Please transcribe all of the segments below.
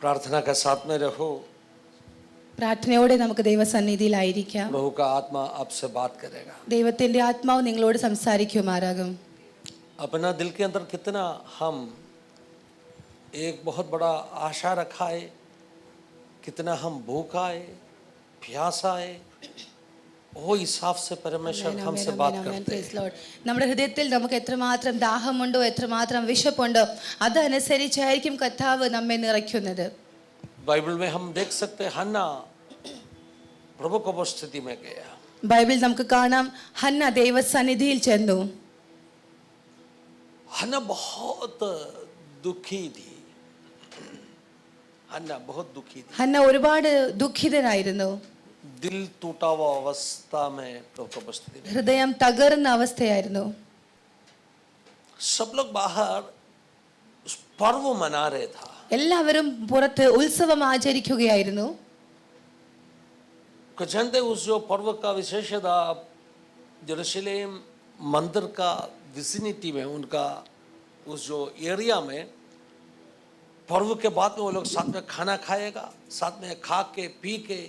प्रार्थना के साथ में रहो. പ്രാർത്ഥനയോടെ നമുക്ക് ദൈവസന്നിധിയിലായിരിക്കാം. प्रभु का आत्मा आपसे बात करेगा. ദൈവത്തിന്റെ ആത്മാവ് നിങ്ങളോട് സംസാരിക്കുമാറാകും. अपना दिल के अंदर कितना हम एक बहुत बड़ा आशा रखा है, कितना हम भूखा है, प्यासा है, वो हिसाब से परमेश्वर हमसे बात करते हैं. നമ്മുടെ ഹൃദയത്തിൽ നമുക്ക് എത്രമാത്രം ദാഹമുണ്ടോ, എത്രമാത്രം വിശപ്പുണ്ടോ, അതനുസരിച്ചായിരിക്കും കർത്താവ് നമ്മെ നിറയ്ക്കുന്നത്. बाइबल में हम देख सकते हैं हन्ना प्रभु की उपस्थिति में गया. ബൈബിളിൽ നമുക്ക് കാണാം ഹന്ന ദൈവസന്നിധിയിൽ ചെന്നു. हन्ना बहुत दुखी थी. हन्ना बहुत दुखी थी. ഹന്ന ഒരുപാട് ദുഃഖിതനായിരുന്നു. दिल टूटा हुआ अवस्था में प्रभु की उपस्थिति में. ഹൃദയം തകർന്ന അവസ്ഥയായിരുന്നു. सब लोग बाहर उस पर्व मना रहे था. എല്ലാവരും പുറത്ത് ഉത്സവം ആചരിക്കുകയായിരുന്നു. जानते उस जो पर्व का विशेषता यरूशलेम मंदिर का विसिनिटी में, उनका उस जो एरिया में पर्व के बाद में वो लोग साथ में खाना खाएगा, साथ में खा के पी के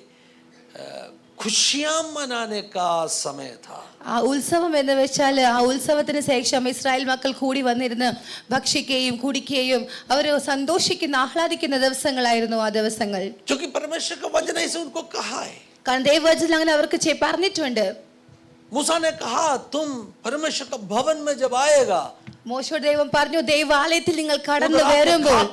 खुशियां मनाने का समय था. ആ ഉത്സവം എന്ന് വെച്ചാൽ ആ ഉത്സവത്തിന് ശേഷം ഇസ്രായേൽ മക്കൾ കൂടി വന്നിരുന്ന് ഭക്ഷിക്കുകയും കുടിക്കുകയും അവർ സന്തോഷിക്കുന്ന ആഹ്ലാദിക്കുന്ന ദിവസങ്ങളായിരുന്നു ആ ദിവസങ്ങൾ. क्योंकि परमेश्वर का वचन ऐसे उनको कहा है. കാരണം ദൈവവചനം അങ്ങനെ അവർക്ക് പറഞ്ഞിട്ടുണ്ട്. मूसा ने कहा तुम परमेश्वर का भवन में जब आएगा, മോശയോട് ദൈവം പറഞ്ഞു, ദൈവാലയത്തിൽ നിങ്ങൾ കടന്നു വരുമ്പോൾ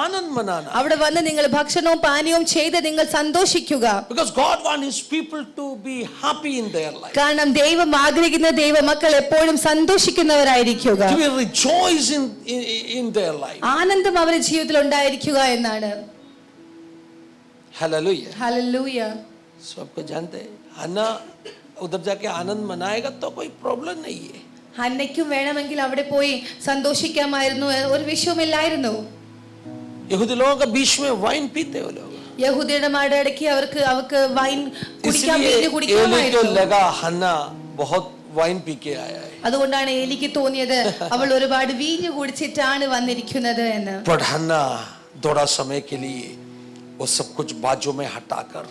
आनंद मनाना. അവിടെ വന്ന് നിങ്ങൾ ഭക്ഷണവും പാനീയവും ചെയ്ത് നിങ്ങൾ സന്തോഷിക്കുക. Because God wants His people to be happy in their life. കാരണം ദൈവം ആഗ്രഹിക്കുന്ന ദൈവമക്കൾ എപ്പോഴും സന്തോഷിക്കുന്നവരായിരിക്കുക. To rejoice in their life. ആനന്ദം അവരുടെ ജീവിതത്തിൽ ഉണ്ടായിരിക്കുക എന്നാണ്. Hallelujah. Hallelujah. सबको जानते हैं हन्ना उधर जाके आनंद मनाएगा तो कोई प्रॉब्लम नहीं है. ഹന്നയ്ക്കും വേണമെങ്കിൽ അവിടെ പോയി സന്തോഷിക്കാമായിരുന്നു, ഒരു വിഷയമില്ലായിരുന്നു. यहूदी लोगों के बीच में वाइन पीते वो लोग. യഹൂദിയുടെ ഇടയ്ക്ക് അവർക്ക് വൈൻ കുടിക്കാമായിരുന്നു. लगा हन्ना बहुत वाइन पी के आया है. അതുകൊണ്ടാണ് ഏലിക്ക് തോന്നിയത് അവൾ ഒരുപാട് വീഞ്ഞു കുടിച്ചിട്ടാണ് വന്നിരിക്കുന്നത് എന്ന്. पर हन्ना थोड़ा समय के लिए वो सब कुछ बाजू में हटाकर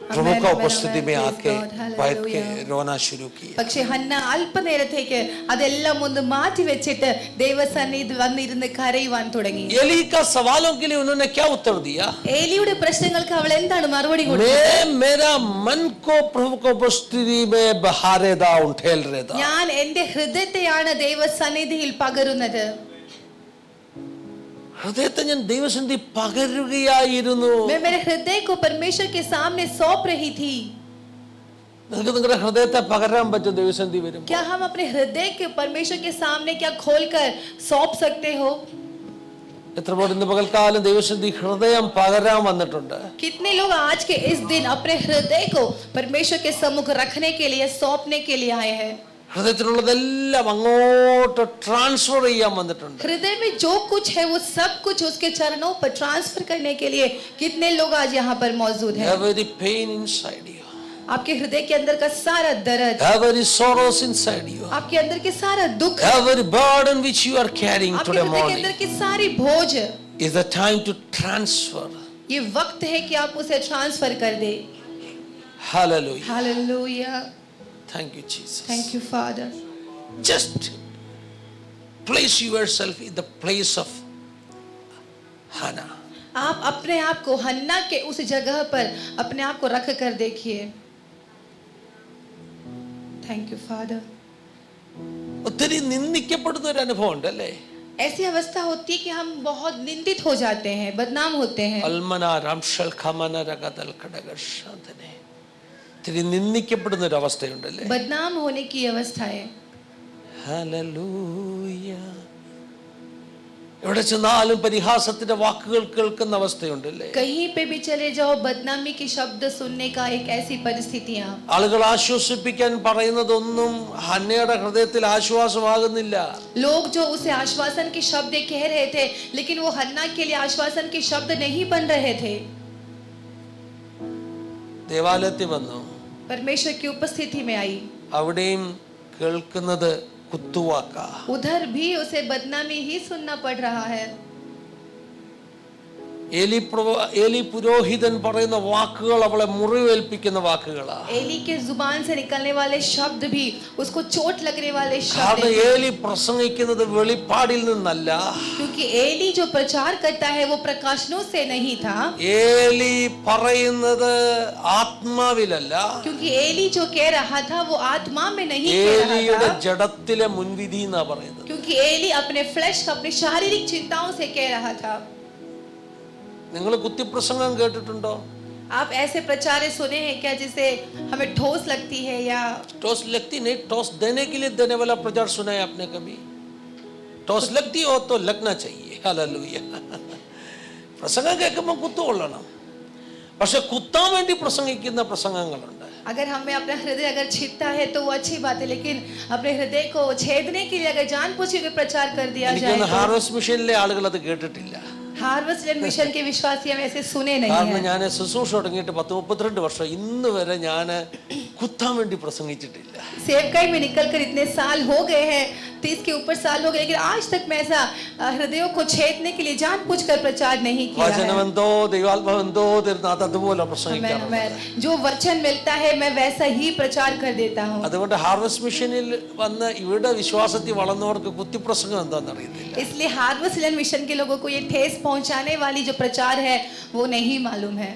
प्रभु का उपस्थिति में आके बैठ के रोना शुरू किया. പക്ഷേ ഹന്ന അല്പനേരത്തേക്ക് അതെല്ലാം ഒന്ന് മാറ്റി വെച്ചിട്ട് ദൈവസന്നിധിയിൽ വന്നിരുന്ന് കരയുവാൻ തുടങ്ങി. एली का सवालों के लिए उन्होंने क्या उत्तर दिया? ഏലിയുടെ പ്രശ്നങ്ങൾക്ക് അവൾ എന്താണ് മറുപടി കൊടുത്തത്? मैं मेरा मन को प्रभु की उपस्थिति में बहारेदा उठेल रेदा. ഞാൻ എൻ്റെ ഹൃദയത്തെയാണ് ദൈവസന്നിധിയിൽ പകരുന്നത്. ഹൃദയത്തെ ഞാൻ ദൈവസന്നിധി പകരുകയായിരുന്നു. मैं मेरे हृदय को परमेश्वर के सामने सौंप रही थी. നിങ്ങൾക്ക് നിങ്ങളുടെ ഹൃദയത്തെ പകരാൻ പറ്റും ദൈവസന്നിധി വരുമ്പോൾ? क्या हम अपने हृदय के परमेश्वर के सामने क्या खोलकर सौंप सकते हो? എത്ര പേർ ഇന്ന് പകൽക്കാലം ദൈവസന്നിധി ഹൃദയം പകരാൻ വന്നിട്ടുണ്ട്? कितने लोग आज के इस दिन अपने हृदय को परमेश्वर के सम्मुख रखने के लिए, सौंपने के लिए आए हैं? ഹൃദയത്തിലുള്ളതെല്ലാം അങ്ങോട്ട് ട്രാൻസ്ഫർ ചെയ്യാൻ വന്നിട്ടുണ്ട്. हृदय में जो कुछ है वो सब कुछ उसके चरणों पर ट्रांसफर करने के लिए कितने लोग आज यहाँ पर मौजूद हैं? Every pain inside you, आपके हृदय के अंदर का सारा दर्द, every sorrows inside you, आपके अंदर के सारा दुख, every burden which you are carrying आपके today हृदय के morning अंदर की सारी बोझ, is the time to transfer. ये वक्त है कि आप उसे ट्रांसफर कर दे. Hallelujah. Hallelujah. Thank you Jesus. Thank you Father. Just place yourself in the place of Hannah. आप अपने आप को हन्ना के उस जगह पर अपने आप को रख कर देखिए. Thank you Father. ഒത്തിരി നിന്ദിക്കപ്പെടുന്ന ഒരു അനുഭവം ഉണ്ടല്ലേ? ऐसी अवस्था होती है कि हम बहुत निंदित हो जाते हैं, बदनाम होते हैं. അൽമന രാംഷൽ ഖമന രഗദൽ ഖഡഗശാദനെ. ഒത്തിരി നിന്ദിക്കപ്പെടുന്ന ഒരു അവസ്ഥയുണ്ടല്ലേ? बदनाम होने की अवस्था है. ഹല്ലേലൂയ. എവിടെ ചെന്നാലും പരിഹാസത്തിന്റെ വാക്കുകൾ കേൾക്കുന്ന അവസ്ഥയുണ്ടല്ലേ? कहीं पे भी चले जाओ बदनामी के शब्द सुनने का एक ऐसी परिस्थितियां. ആളുകൾ ആശ്വസിപ്പിക്കാൻ പറയുന്നതൊന്നും ഹന്നയുടെ ഹൃദയത്തിൽ ആശ്വാസമാകുന്നില്ല. लोग जो उसे आश्वासन के शब्द कह रहे थे, लेकिन वो हन्ना के लिए आश्वासन के शब्द नहीं बन रहे थे. ദേവാലയത്തിൽ വന്നു, परमेश्वर की उपस्थिति में आई. അവിടെയും കേൾക്കുന്നത് കുത്തുവാക്ക. उधर भी उसे बदनामी ही सुनना पड़ रहा है. ഏലി പുരോഹിതൻ പറയുന്ന വാക്കുകൾ അവളെ മുറിവേൽപ്പിക്കുന്ന വാക്കുകളാണ്. एली के जुबान से निकलने वाले शब्द भी उसको चोट लगने वाले शब्द കാരണം हैं। ഏലി പ്രസംഗിക്കുന്നത് വെളിപ്പാടിൽ നിന്നല്ല. क्योंकि एली जो प्रचार करता है वो प्रकाशनों से नहीं था, ഏലി പറയുന്നത് ആത്മാവിലല്ല, क्योंकि एली जो कह रहा था वो आत्मा में नहीं कह रहा ഏലിയുടെ था, ജഡത്തിലെ മുൻവിധി എന്നാ പറയുന്നത്. क्योंकि एली अपने फ्लैश अपनी शारीरिक चिंताओं से कह रहा था। നിങ്ങൾ കുത്തിപ്രസംഗം കേട്ടിട്ടുണ്ടോ? आप ऐसे प्रचार सुने हैं क्या जिसे हमें ठोस लगती है या ठोस लगती नहीं, ठोस देने के लिए देने वाला प्रचार सुना है आपने कभी? ठोस लगती हो तो लगना चाहिए. हालेलुया. പ്രസംഗം കേൾക്കുമ്പോൾ കുത്തുകൊള്ളണം, പക്ഷെ കുത്താൻ വേണ്ടി പ്രസംഗിക്കുന്ന പ്രസംഗങ്ങളുണ്ട്. अगर हमें अपना हृदय अगर छीनता है तो वो अच्छी बात है, लेकिन अपने हृदय को छेदने के लिए अगर जानबूझ के प्रचार कर दिया जाए എനിക്കൊന്ന് तो ഹാർവസ്റ്റ് മിഷനിലെ ആളുകൾ അത് കേട്ടിട്ടില്ല. हार्वेस्ट लैंड मिशन के विश्वासी हम ऐसे सुने नहीं കാരണം हैं। ഞാൻ ശുശ്രൂഷ തുടങ്ങിയിട്ട് 10-32 വർഷം ഇന്ന് വരെ ഞാൻ കുത്താൻ വേണ്ടി പ്രസംഗിച്ചിട്ടില്ല. सेवकाई में निकलकर इतने साल हो गए हैं, 30 के ऊपर साल हो गए, लेकिन आज तक मैं ऐसा हृदयों को छेदने के लिए जानबूझकर प्रचार नहीं किया है। വചനമെന്തോ ദൈവാത്മാവെന്തോ തരുന്നത് അതുപോലെ പ്രസംഗിക്കാറുണ്ട്. जो वचन मिलता है मैं वैसा ही प्रचार कर देता हूँ। അതുകൊണ്ട് ഹാർവസ്റ്റ് മിഷനിൽ വന്ന് ഇവിടെ വിശ്വാസത്തിൽ വളർന്നവർക്ക് കുത്തിപ്രസംഗം എന്താണെന്ന് അറിയത്തില്ല. इसलिए हार्वेस्ट लैंड मिशन के लोगों को ये ठेस पहुंचाने वाली जो प्रचार है वो नहीं मालूम है।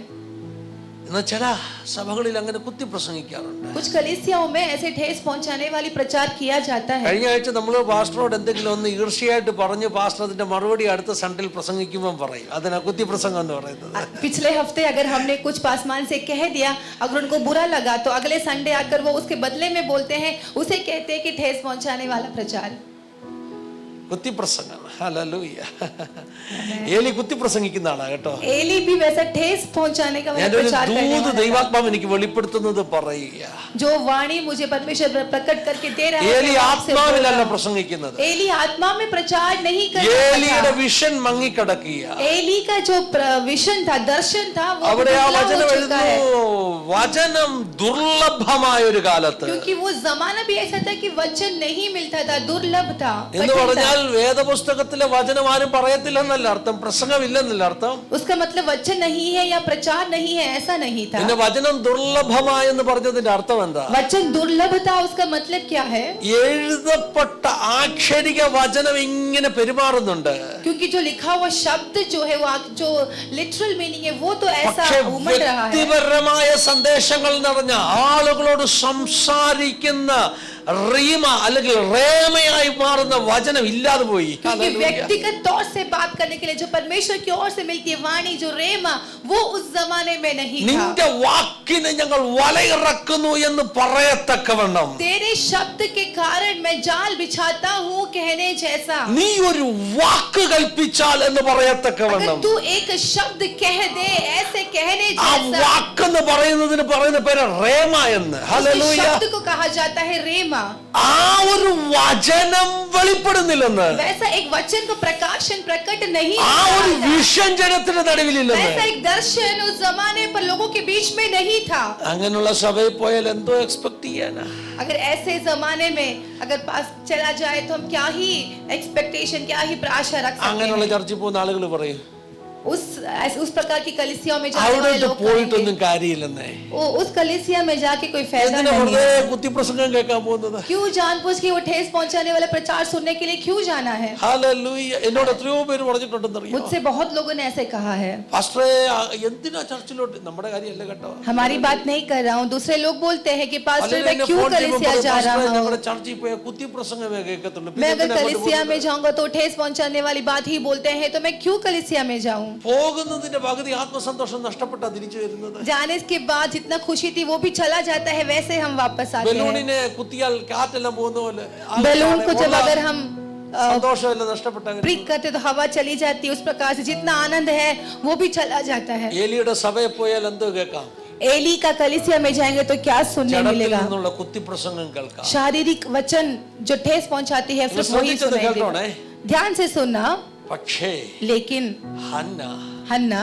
എന്നാൽ ചില സഭകളിൽ അങ്ങനെ കുത്തിപ്രസംഗിക്കാറുണ്ട്. कुछ कलीसियाओं में ऐसे ठेस पहुंचाने वाली प्रचार किया जाता है। കഴിഞ്ഞ ആഴ്ച നമ്മൾ പാസ്റ്ററോട് എന്തെങ്കിലും ഒന്ന് ഈർഷ്യയായിട്ട് പറഞ്ഞു, പാസ്റ്റർ അതിന്റെ മറുപടി അടുത്ത സൺഡേയിൽ പ്രസംഗിക്കുമ്പോൾ പറയും, അതിനാ കുത്തിപ്രസംഗം എന്ന് പറയുന്നത്. पिछले हफ्ते अगर हमने कुछ पासमान से कह दिया, अगर उनको बुरा लगा तो अगले संडे आकर वो उसके बदले में बोलते हैं, उसे कहते हैं कि ठेस पहुंचाने वाला प्रचार, കുത്തിപ്രസംഗം. ഹല്ലേലൂയ. ഏലി കുത്തിപ്രസംഗിക്കുന്ന ആളാ കേട്ടോ. एली भी वैसा ठेस पहुंचाने का ഞാനൊരു प्रचार करने ദൂത് वाला था। ദൈവാത്മാവ് എനിക്ക് വെളിപ്പെടുത്തുന്നത് പറയുക. जो वाणी मुझे परमेश्वर प्रकट करके दे रहा ഏലി है, आपसे बोल ആത്മാവിലല്ല रहा हूं। പ്രസംഗിക്കുന്നത്. एली आत्मा में प्रचार नहीं कर ഏലിയുടെ रहा था। വിഷൻ മങ്ങിക്കിടക്കുക. एली का जो विशन था, दर्शन था, वो അവിടെ ആ धुंधला വചനം हो चुका है। എഴുതുന്നു, വചനം ദുർലഭമായ ഒരു കാലത്ത് क्योंकि वो जमाना भी ऐसा था कि वचन नहीं मिलता था, दुर्लभ था, എന്ന് कठिन था। പറഞ്ഞാൽ വേദപുസ്തകത്തിലെ വചനം ആരും പറയത്തില്ലെന്നല്ല അർത്ഥം, പ്രസംഗമില്ലെന്നല്ല അർത്ഥം. उसका मतलब वचन नहीं है या प्रचार नहीं है, ऐसा नहीं था। പിന്നെ വചനം ദുർലഭമായെന്ന് പറഞ്ഞതിന്റെ അർത്ഥം എന്താ? वचन दुर्लभ था, उसका मतलब क्या है? എഴുതപ്പെട്ട ആക്ഷരിക വചനം ഇങ്ങനെ പെരുമാറുന്നുണ്ട്. क्योंकि जो लिखा हुआ शब्द जो है, वो जो लिटरल मीनिंग है वो तो ऐसा പക്ഷേ उमड़ रहा है। വ്യക്തിപരമായ സന്ദേശങ്ങൾ നിറഞ്ഞ ആളുകളോട് സംസാരിക്കുന്ന റീമ അല്ലെങ്കിൽ റേമയായി മാറുന്ന വചനം ഇല്ലാതെ പോയി. क्योंकि व्यक्तिगत तौर से बात करने के लिए जो परमेश्वर की ओर से मिलती है वाणी, जो रेमा, वो उस जमाने में नहीं था। നിന്റെ വാക്കിന് ഞങ്ങൾ വലയിറക്കുന്നു എന്ന് പറയത്തക്കവണ്ണം तेरे शब्द के कारण मैं जाल बिछाता हूँ कहने जैसा। നീ ഒരു വാക്ക് കൽപ്പിച്ചാൽ എന്ന് പറയത്തക്കവണ്ണം अगर तू एक शब्द कह दे ऐसे कहने ആ जैसा, വാക്കെന്ന് പറയുന്നതിന് പറയുന്ന പേര് റേമ എന്ന്. उस ഹല്ലേലൂയ. शब्द को कहा जाता है रेमा। ആ ഒരു വചനം വെളിപ്പെടുന്നില്ലെന്ന്, वैसा एक वचन को प्रकाशन प्रकट नहीं ആ ഒരു होता था। വിഷൻ ജനത്തിന്റെ നടുവിലില്ലെന്ന്. वैसा एक दर्शन उस जमाने पर लोगों के बीच में नहीं था। അങ്ങനെയുള്ള സഭയിൽ പോയാൽ എന്തോ എക്സ്പെക്ട് ചെയ്യാനാ? अगर ऐसे जमाने में अगर पास चला जाए तो हम क्या ही एक्सपेक्टेशन, क्या ही आशा रख सकते അങ്ങനെയുള്ള हैं। ചർച്ചിൽ പോകുന്ന ആളുകൾ പറയും उस प्रकार की कलीसियाओं में जाने वाले അവിടോട്ട് लोग പോയിട്ടൊന്നും कहेंगे, കാര്യമില്ലെന്നേ. वो उस कलीसिया में जाके कोई फायदा എന്തിനാ नहीं വെറുതെ है। കുത്തിപ്രസംഗം കേൾക്കാൻ പോകുന്നത്? क्यों जानबूझ के वो ठेस पहुंचाने वाला प्रचार सुनने के लिए क्यों जाना है? ഹല്ലേലൂയ. എന്നോട് എത്രയോ പേര് പറഞ്ഞിട്ടുണ്ടെന്നറിയോ? मुझसे बहुत लोगों ने ऐसे कहा है। പാസ്റ്ററെ എന്തിനാ ചർച്ചിലോട്ട്? നമ്മുടെ കാര്യമല്ല കേട്ടോ. हमारी बात नहीं कर रहा हूँ, दूसरे लोग बोलते हैं कि पास्टर അല്ലെങ്കിൽ मैं എന്നെ क्यों ഫോൺ ചെയ്യുമ്പോൾ कलीसिया പറയും, जा रहा പാസ്റ്ററെ हूँ। ഞങ്ങളുടെ ചർച്ചിൽ പോയ കുത്തിപ്രസംഗമേ കേൾക്കത്തുള്ളൂ. പിന്നെ मैं अगर എന്തിനാ അങ്ങോട്ട് कलीसिया में പോകുന്നത്? जाऊंगा तो ठेस पहुंचाने वाली बात ही बोलते हैं, तो मैं क्यों कलीसिया में जाऊं? പോകുന്നതിന്റെ പകുതി ആത്മസന്തോഷം നഷ്ടപ്പെട്ടാ തിരിച്ചു വരുന്നത്. जाने के बाद जितना खुशी थी वो भी चला जाता है, वैसे हम वापस आते हैं। ബലൂണിനെ കുത്തിയാൽ കാറ്റെല്ലാം പോകുന്ന പോലെ बैलून को जब अगर हम സന്തോഷമെല്ലാം നഷ്ടപ്പെട്ട प्रिक करते तो हवा चली जाती है, उस प्रकार से जितना आनंद है वो भी चला जाता है। ഏലിയുടെ സഭയിൽ പോയാൽ എന്തോ കേൾക്കാം? एली का कलीसिया में जाएंगे तो क्या सुनने ജഡത്തിൽ मिलेगा? നിന്നുള്ള കുത്തിപ്രസംഗം കേൾക്കാം. शारीरिक वचन जो ठेस पहुंचाती है सिर्फ वही ശ്രദ്ധിച്ചത് सुनाई കേൾക്കണേ. देगा। ध्यान से सुनना। പക്ഷേ लेकिन ഹന്ന हन्ना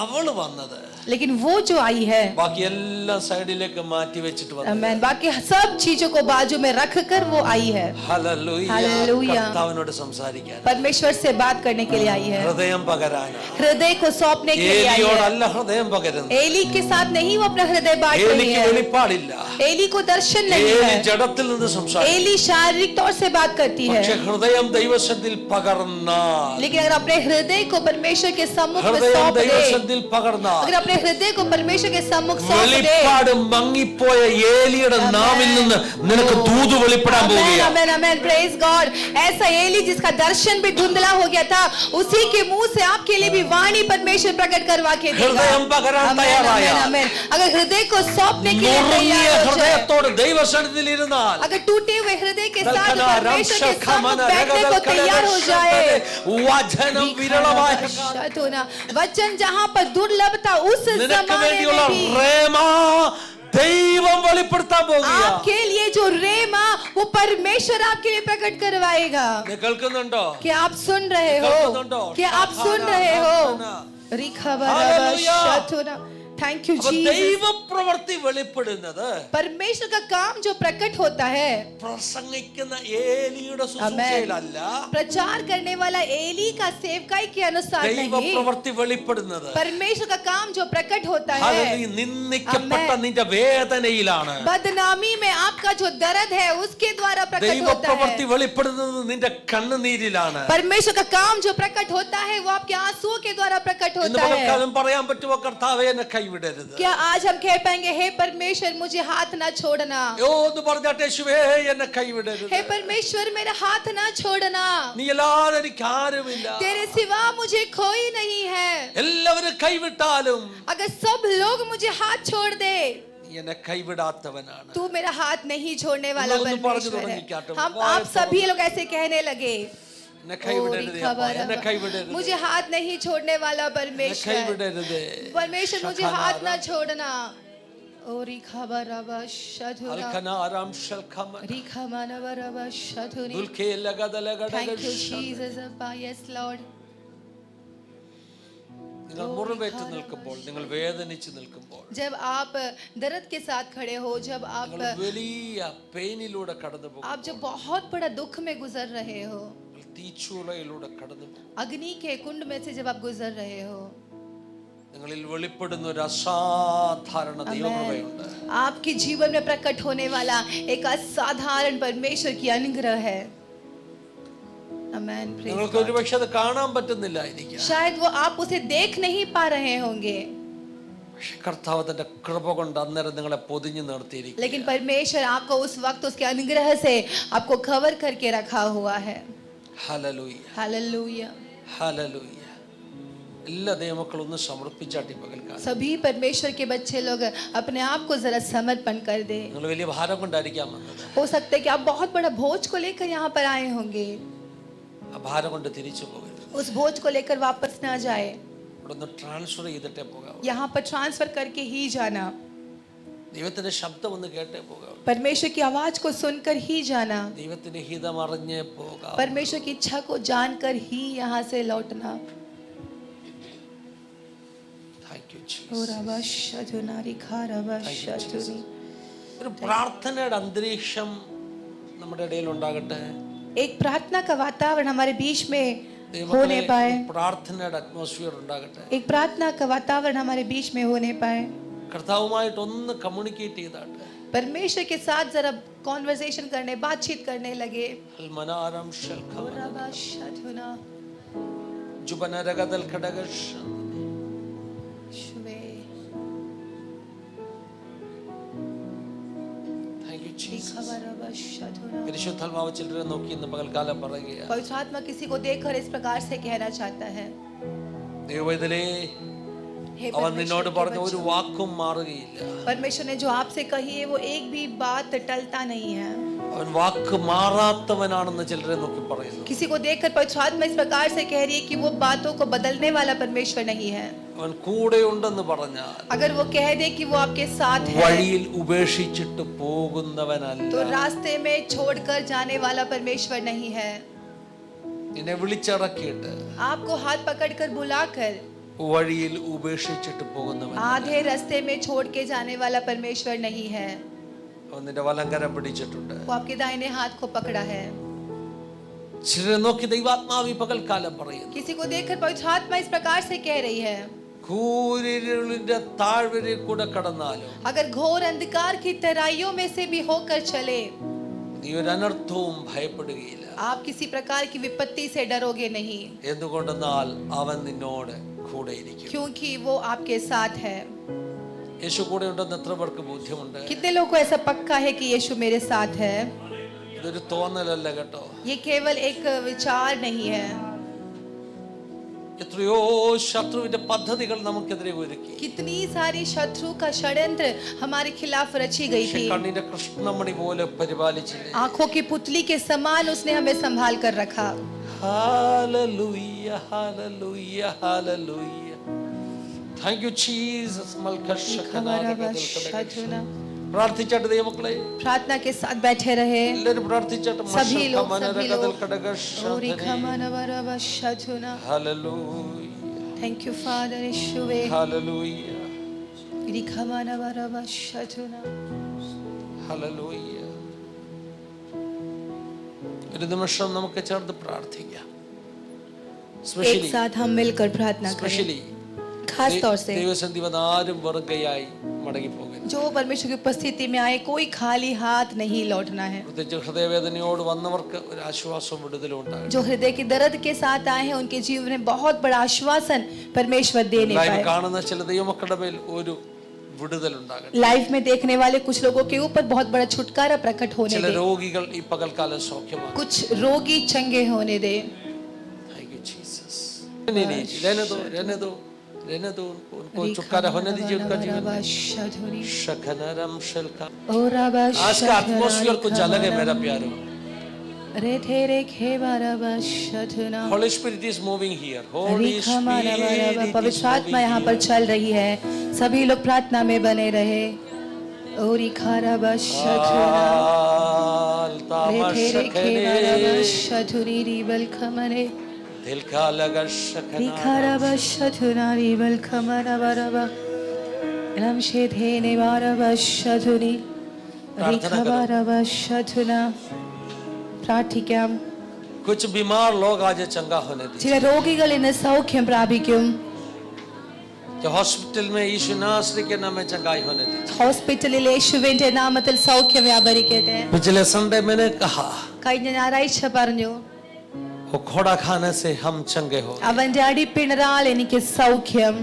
അവള് വന്നത് लेकिन वो जो आई है, ബാക്കി എല്ലാം സൈഡിലേക്ക് മാറ്റി വെച്ചിട്ട് വന്നു. आमेन, बाकी सब चीजों को बाजू में रखकर वो आई है. ഹല്ലേലൂയ. हालेलुया. കർത്താവിനോട് സംസാരിക്കാൻ, परमेश्वर से बात करने के लिए आई है, ഹൃദയം പകരാൻ. हृदय को सौंपने के लिए आई है. ഏലിയോടല്ല ഹൃദയം പകരുന്നത്. एली के साथ नहीं वो अपना हृदय बांट रही ഏലിക്ക് है. വെളിപ്പാടില്ല. एली को दर्शन नहीं ഏലി है. ജഡത്തിൽ നിന്ന് സംസാരിക്കും. एली शारीरिक तौर से बात करती है, പക്ഷേ ഹൃദയം ദൈവസന്നിധിയിൽ പകർന്നാൽ, लेकिन अगर अपने हृदय को परमेश्वर के सम्मुख में ഹൃദയം सौंप दे, ദൈവസന്നിധിയിൽ പകർന്നാൽ, अगर अपने हृदय को परमेश्वर के सम्मुख सौंप दे, വെളിപ്പാട് മങ്ങിപ്പോയ ഏലിയുടെ നാവിൽ നിന്ന് നിനക്ക് ദൂത് വെളിപ്പെടാൻ आमेन, പോവുകയാണ്. आमेन, आमेन, प्रेज गॉड. ऐसा एली जिसका दर्शन भी धुंधला हो गया था, उसी के मुंह से आपके लिए भी वाणी परमेश्वर प्रकट करवा के देगा. ഹൃദയം പകരാൻ आमेन, തയ്യാറായ, आमेन, आमेन. अगर हृदय को सौंपने के लिए നുറുങ്ങിയ तैयार हो जाए, ഹൃദയത്തോട് ദൈവസന്നിധിയിൽ ഇരുന്നാൽ, अगर टूटे हुए हृदय के साथ परमेश्वर के सम्मुख बैठने को तैयार हो जाए, വചനം വിരളമായ वचन जहां पर दुर्लभ था उस നിനക്ക് जमाने വേണ്ടിയുള്ള में भी റേമ ദൈവം വെളിപ്പെടുത്താൻ പോകുകയാണ്. आपके लिए जो रेमा वो परमेश्वर आपके लिए प्रकट करवाएगा. നീ കേൾക്കുന്നുണ്ടോ? क्या आप सुन रहे हो? क्या आप सुन रहे हो? थैंक यू അപ്പോൾ जीसस. ദൈവപ്രവൃത്തി വെളിപ്പെടുന്നത് परमेश्वर का काम जो प्रकट होता है, പ്രസംഗിക്കുന്ന ഏലിയുടെ ശുശ്രൂഷയിലല്ല, प्रचार करने वाला एली का सेवकाई के अनुसार नहीं. ദൈവപ്രവൃത്തി വെളിപ്പെടുന്നത് परमेश्वर का काम जो प्रकट होता है, ഹല്ലേലൂയ, നിന്ദിക്കപ്പെട്ട നിന്റെ വേദനയിലാണ്. बदनामी में आपका जो दर्द है उसके द्वारा प्रकट होता ദൈവപ്രവൃത്തി है. വെളിപ്പെടുന്നത് നിന്റെ കണ്ണുനീരിലാണ്. परमेश्वर का काम जो प्रकट होता है वो आपके आंसुओं के द्वारा प्रकट ഇന്ന് होता है. പലർക്കും പറയാൻ പറ്റുമോ, കർത്താവേ എന്നെ കൈവിടരുത്? क्या आज हम कह पाएंगे, हे परमेश्वर मुझे हाथ ना छोड़ना? എന്ന് പറഞ്ഞാട്ടെ, യേശുവേ എന്നെ കൈവിടരുത്. हे परमेश्वर मेरा हाथ ना छोड़ना. നീ അല്ലാതെ എനിക്ക് ആരുമില്ല. तेरे सिवा मुझे कोई नहीं है. എല്ലാവരും കൈവിട്ടാലും अगर सब लोग मुझे हाथ छोड़ दे, നീ എന്നെ കൈവിടാത്തവനാണ്. तू मेरा हाथ नहीं छोड़ने वाला ഒന്ന് പറഞ്ഞു परमेश्वर है. തുടങ്ങിക്കാട്ടോ. हम आप सभी लोग ऐसे कहने लगे, എന്നെ കൈവിടരുത് അപ്പാ, എന്നെ കൈവിടരുത്. मुझे हाथ नहीं छोड़ने वाला എന്നെ परमेश्वर. കൈവിടരുത്. परमेश्वर मुझे हाथ ना छोड़ना. ओ रिखाबरबा शधुरा അൽഖനാരാം ശൽഖമൻ रिखामानवरबा शधुनी. ദുൽഖേ ലഗദലഗഡഗ. Thank you Jesus. Yes Lord. നിങ്ങൾ മുറിവേറ്റ് നിൽക്കുമ്പോൾ, നിങ്ങൾ വേദനിച്ച് നിൽക്കുമ്പോൾ, जब आप दर्द के साथ खड़े हो, जब നിങ്ങൾ आप വലിയ പെയിനിലൂടെ കടന്നു പോകും, जब बहुत बड़ा दुख में गुजर रहे हो, തീച്ചൂളയിലൂടെ കടന്നു പോകും, अग्नि के कुंड में से जब आप गुजर रहे हो, നിങ്ങളിൽ വെളിപ്പെടുന്ന ഒരു അസാധാരണ ദൈവകൃപയുണ്ട്. आपके जीवन में प्रकट होने वाला एक असाधारण परमेश्वर की अनुग्रह है. आमेन. നിങ്ങൾക്ക് ഒരുപക്ഷെ അത് കാണാൻ പറ്റുന്നില്ലായിരിക്കാം. शायद वो आप उसे देख नहीं पा रहे होंगे, പക്ഷെ കർത്താവ് തന്റെ കൃപ കൊണ്ട് അന്നേരം നിങ്ങളെ പൊതിഞ്ഞു നിർത്തിയിരിക്കും. लेकिन परमेश्वर आपको उस वक्त उसके अनुग्रह से आपको कवर करके रखा हुआ है. Hallelujah, hallelujah. ഹല്ലേലൂയ. എല്ലാ ദൈവമക്കളും ഒന്ന് സമർപ്പിച്ചാട്ടി പകൽക്കാലം. सभी परमेश्वर के बच्चे लोग अपने आप को जरा समर्पण कर दे. നിങ്ങൾ വലിയ ഭാരം കൊണ്ടായിരിക്കാം വന്നത്. हो सकता है कि आप बहुत बड़ा बोझ को लेकर यहाँ पर आए होंगे. ആ ഭാരം കൊണ്ട് തിരിച്ചു പോകരുത്. उस बोझ को लेकर वापस ना जाए. ഇവിടെ ഒന്ന് ട്രാൻസ്ഫർ ചെയ്തിട്ടേ പോകാവൂ. यहाँ पर ट्रांसफर करके ही जाना. ദൈവത്തിന്റെ ശബ്ദം ഒന്ന് കേട്ടേ പോകാവൂ. परमेश्वर की आवाज को सुनकर ही जाना. ദൈവത്തിന്റെ ഹിതം അറിഞ്ഞേ പോകാവൂ. परमेश्वर की इच्छा को जानकर ही यहाँ से लौटना. Thank you Jesus. ഒരു പ്രാർത്ഥനയുടെ അന്തരീക്ഷം നമ്മുടെ ഇടയിൽ ഉണ്ടാകട്ടെ. एक प्रार्थना का वातावरण हमारे बीच में होने पाए. പ്രാർത്ഥനയുടെ അറ്റ്മോസ്ഫിയർ ഉണ്ടാകട്ടെ. एक प्रार्थना का वातावरण हमारे बीच में होने पाए. കർത്താവുമായിട്ട് ഒന്ന് കമ്മ്യൂണിക്കേറ്റ് ചെയ്താട്ടെ. परमेश्वर के साथ जरा कॉन्वर्सेशन करने, बातचीत करने लगे. അൽമനാരം ശൽഖമൻ शुवे. ജുബനരഗദൽ ഖഡഗഷ്. Thank you Jesus. പരിശുദ്ധാത്മാവ് ചിലരെ നോക്കി ഇന്ന് പകൽക്കാലം പറയുകയാണ്. पवित्र आत्मा किसी को देखकर इस प्रकार से कहना चाहता है, ദൈവവേദനേ, हे അവൻ നിന്നോട് परमेश्वर പറഞ്ഞ के ഒരു വാക്കും മാറുകയില്ല. बच्चे, परमेश्वर ने जो आपसे कही है वो एक भी बात टलता नहीं है. അവൻ വാക്ക് മാറാത്തവനാണെന്ന് ചിലരെ നോക്കി പറയുന്നു. किसी को देखकर पवित्र आत्मा इस प्रकार से कह रही है कि वो बातों को बदलने वाला परमेश्वर नहीं है. അവൻ കൂടെയുണ്ടെന്ന് പറഞ്ഞാൽ अगर वो कह दे कि वो आपके साथ है, വഴിയിൽ ഉപേക്ഷിച്ചിട്ട് പോകുന്നവനല്ല. तो रास्ते में छोड़कर जाने वाला परमेश्वर नहीं है. നിന്നെ വിളിച്ചിറക്കിയിട്ട് आपको हाथ पकड़कर बुलाकर വഴിയിൽ ഉപേക്ഷിച്ചിട്ട് പോകുന്നവൻ. आधे रास्ते में छोड़ के जाने वाला परमेश्वर नहीं है। അവൻ നിന്റെ വലങ്കരം പിടിച്ചിട്ടുണ്ട്. वो आपके दाहिने हाथ को पकड़ा है। ചിലരെ നോക്കി ദൈവാത്മാവ് ഈ പകൽക്കാലം പറയുന്നു, किसी को देखकर पवित्र आत्मा इस प्रकार से कह रही है, കൂരിരുളിന്റെ താഴ്വരയിൽ കൂടെ കടന്നാലും अगर घोर अंधकार की तराइयों में से भी होकर चले, നീ ഒരു അനർത്ഥവും ഭയപ്പെടുകയില്ല. आप किसी प्रकार की विपत्ति से डरोगे नहीं, എന്തുകൊണ്ടെന്നാൽ അവൻ നിന്നോട് കൂടെ ഇരിക്കും. क्योंकि वो आपके साथ है। യേശു കൂടെ ഉണ്ടെന്ന് എത്ര പേർക്ക് ബോധ്യമുണ്ട്? कितने लोगों को ऐसा पक्का है कि यीशु मेरे साथ है? ഇതൊരു തോന്നലല്ല കേട്ടോ. ये केवल एक विचार नहीं है। എത്രയോ ശത്രുവിന്റെ പദ്ധതികൾ നമുക്കെതിരെ ഒരുക്കി. कितनी सारी शत्रु का षड्यंत्र हमारे खिलाफ रची गई थी। കണ്ണിന്റെ കൃഷ്ണമണി പോലെ പരിപാലിച്ചില്ലേ. आंखों की पुतली के समान उसने हमें संभाल कर रखा। Hallelujah hallelujah hallelujah. Thank you Jesus. പ്രാർത്ഥിച്ചാട്ട് ദൈവമക്കളെ, प्रार्थना के साथ बैठे रहे എല്ലാവരും പ്രാർത്ഥിച്ചാട്ട്. सभी लोग हालेलुया थैंक यू फादर यीशुवे हालेलुया हालेलुया. ഒരു നിമിഷം നമുക്ക് ചേർന്ന് പ്രാർത്ഥിക്കാം. एक साथ हम मिलकर प्रार्थना करें। സ്പെഷ്യലി खास तौर से ദൈവസന്നിധി വന്ന് ആരും വെറും കൈയായി മടങ്ങി പോകരുത്. जो परमेश्वर की उपस्थिति में आए, कोई खाली हाथ नहीं लौटना है। പ്രത്യേകിച്ച് ഹൃദയവേദനയോട് വന്നവർക്ക് ഒരു ആശ്വാസവും വിടുതലും ഉണ്ടാകും. जो हृदय के दर्द के साथ आए हैं, उनके जीवन में बहुत बड़ा आश्वासन परमेश्वर देने ലൈവ് पाए। കാണുന്ന ചില ദൈവമക്കളുടെ മേൽ ഒരു വിടുതൽ ഉണ്ടാകട്ടെ. लाइव में देखने वाले कुछ लोगों के ऊपर बहुत बड़ा छुटकारा प्रकट होने ചില दे। രോഗികൾ ഈ പകൽക്കാലം സൗഖ്യമാകും. कुछ रोगी चंगे होने दे। Thank you Jesus. रहने दो उनको छुटकारा होने दीजिए उनका जीवन में. शकनरम शल्का. आज का एटमॉस्फेयर कुछ अलग है मेरा प्यारो. Holy Spirit is moving here. Holy Spirit. पवित्र आत्मा यहाँ पर चल रही है। सभी लोग प्रार्थना में बने रहे। ओरी खारा बशधुनी दिल का लगा शकना. रिखारा बशधुनारी बलखमना बरबा रमशे धेने बारा बशधुनी रिखारा बशधुना. പ്രാർത്ഥിക്കാം. कुछ बीमार लोग आज चंगा होने दीजिए. ചില रोगिകൾ ഇന്ന് സൗഖ്യം പ്രാപിക്കും. जो हॉस्पिटल में यीशु नासरी के नाम में चंगाई होने दीजिए. ഹോസ്പിറ്റലിൽ യേശുവിന്റെ നാമത്തിൽ സൗഖ്യം വ്യാപരിക്കട്ടെ. पिछले संडे मैंने कहा കഴിഞ്ഞ ഞായറാഴ്ച പറഞ്ഞു, वो घोड़ा खाने से हम चंगे हो. അവന്റെ അടിപ്പിണറാൽ എനിക്ക് സൗഖ്യം.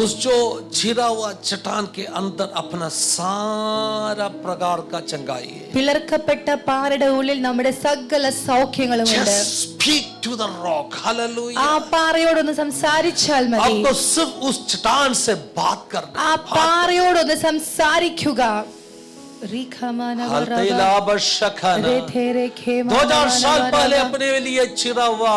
उस जो छिरा हुआ चट्टान के अंदर अपना सारा प्रकार का चंगाई है. പിളർക്കപ്പെട്ട പാറയുടെ ഉള്ളിൽ നമ്മുടെ സകല സൗഖ്യങ്ങളുമുണ്ട്. Just speak to the rock. Hallelujah. ആ പാറയോടൊന്ന് സംസാരിച്ചാൽ മതി. आपको सिर्फ उस चट्टान से बात करना. ആ പാറയോടൊന്ന് സംസാരിക്കുക. 2000 साल पहले अपने लिए छिरा हुआ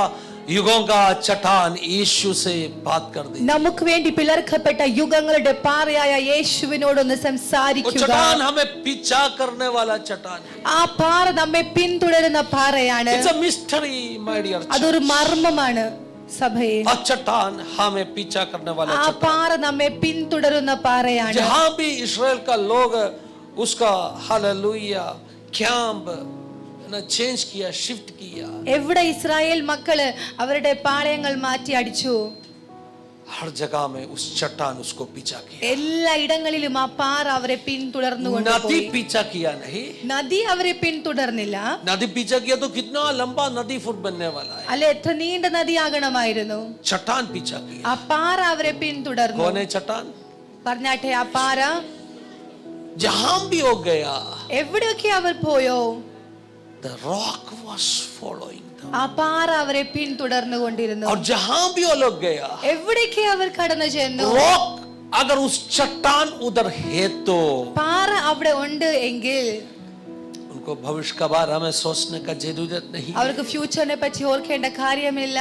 युगों का चट्टान यीशु से बात कर दी. നമുക്ക് വേണ്ടി പിളർക്കപ്പെട്ട യുഗങ്ങളുടെ പാറയായ യേശുവിനോടൊന്ന് സംസാരിക്കുക. चट्टान हमें पीछा करने वाला चट्टान. ആ പാറ നമ്മെ പിന്തുടരുന്ന പാറയാണ്. It's a mystery, my dear. അതൊരു മർമ്മമാണ് സഭയെ. चट्टान हमें पीछा करने वाला ആ चट्टान. പാറ നമ്മെ പിന്തുടരുന്ന പാറയാണ്. जहां भी इस्राएल का लोग उसका हालेलुया कैंप चेंज किया, शिफ्ट किया. എവിടെ ഇസ്രായേൽ മക്കള് അവരുടെ പാളയങ്ങൾ മാറ്റി അടിച്ചു, हर जगह में उस चट्टान उसको पीछा किया. എല്ലാ ഇടങ്ങളിലും ആ പാറ അവരെ പിന്തുടർന്നു नदी കൊണ്ടുപോയി. पीछा किया नहीं. നദി അവരെ പിന്തുടർന്നില്ല. नदी पीछा किया तो कितना लंबा नदी फुट बनने वाला है. അല്ലെ എത്ര നീണ്ട നദിയാകണമായിരുന്നു. चट्टान पीछा किया. ആ പാറ അവരെ പിന്തുടർന്നു. कौन है चट्टान? പറഞ്ഞാട്ടെ, ആ പാറ जहां भी हो गया, എവിടെയൊക്കെ അവർ പോയോ, the rock was following them. ആ പാറ അവരെ പിന്തുടർന്നു കൊണ്ടിരുന്നു. और जहां भी वो लोग गया, എവിടേക്ക് അവർ കടന്നു ചെന്നു, rock अगर उस चट्टान उधर है तो പാറ അവിടെ ഉണ്ട് എങ്കിൽ उनको भविष्य का बारे में सोचने का जरूरत नहीं. അവർക്ക് ഫ്യൂച്ചറിനെ പറ്റി ഓർക്കേണ്ട കാര്യമില്ല.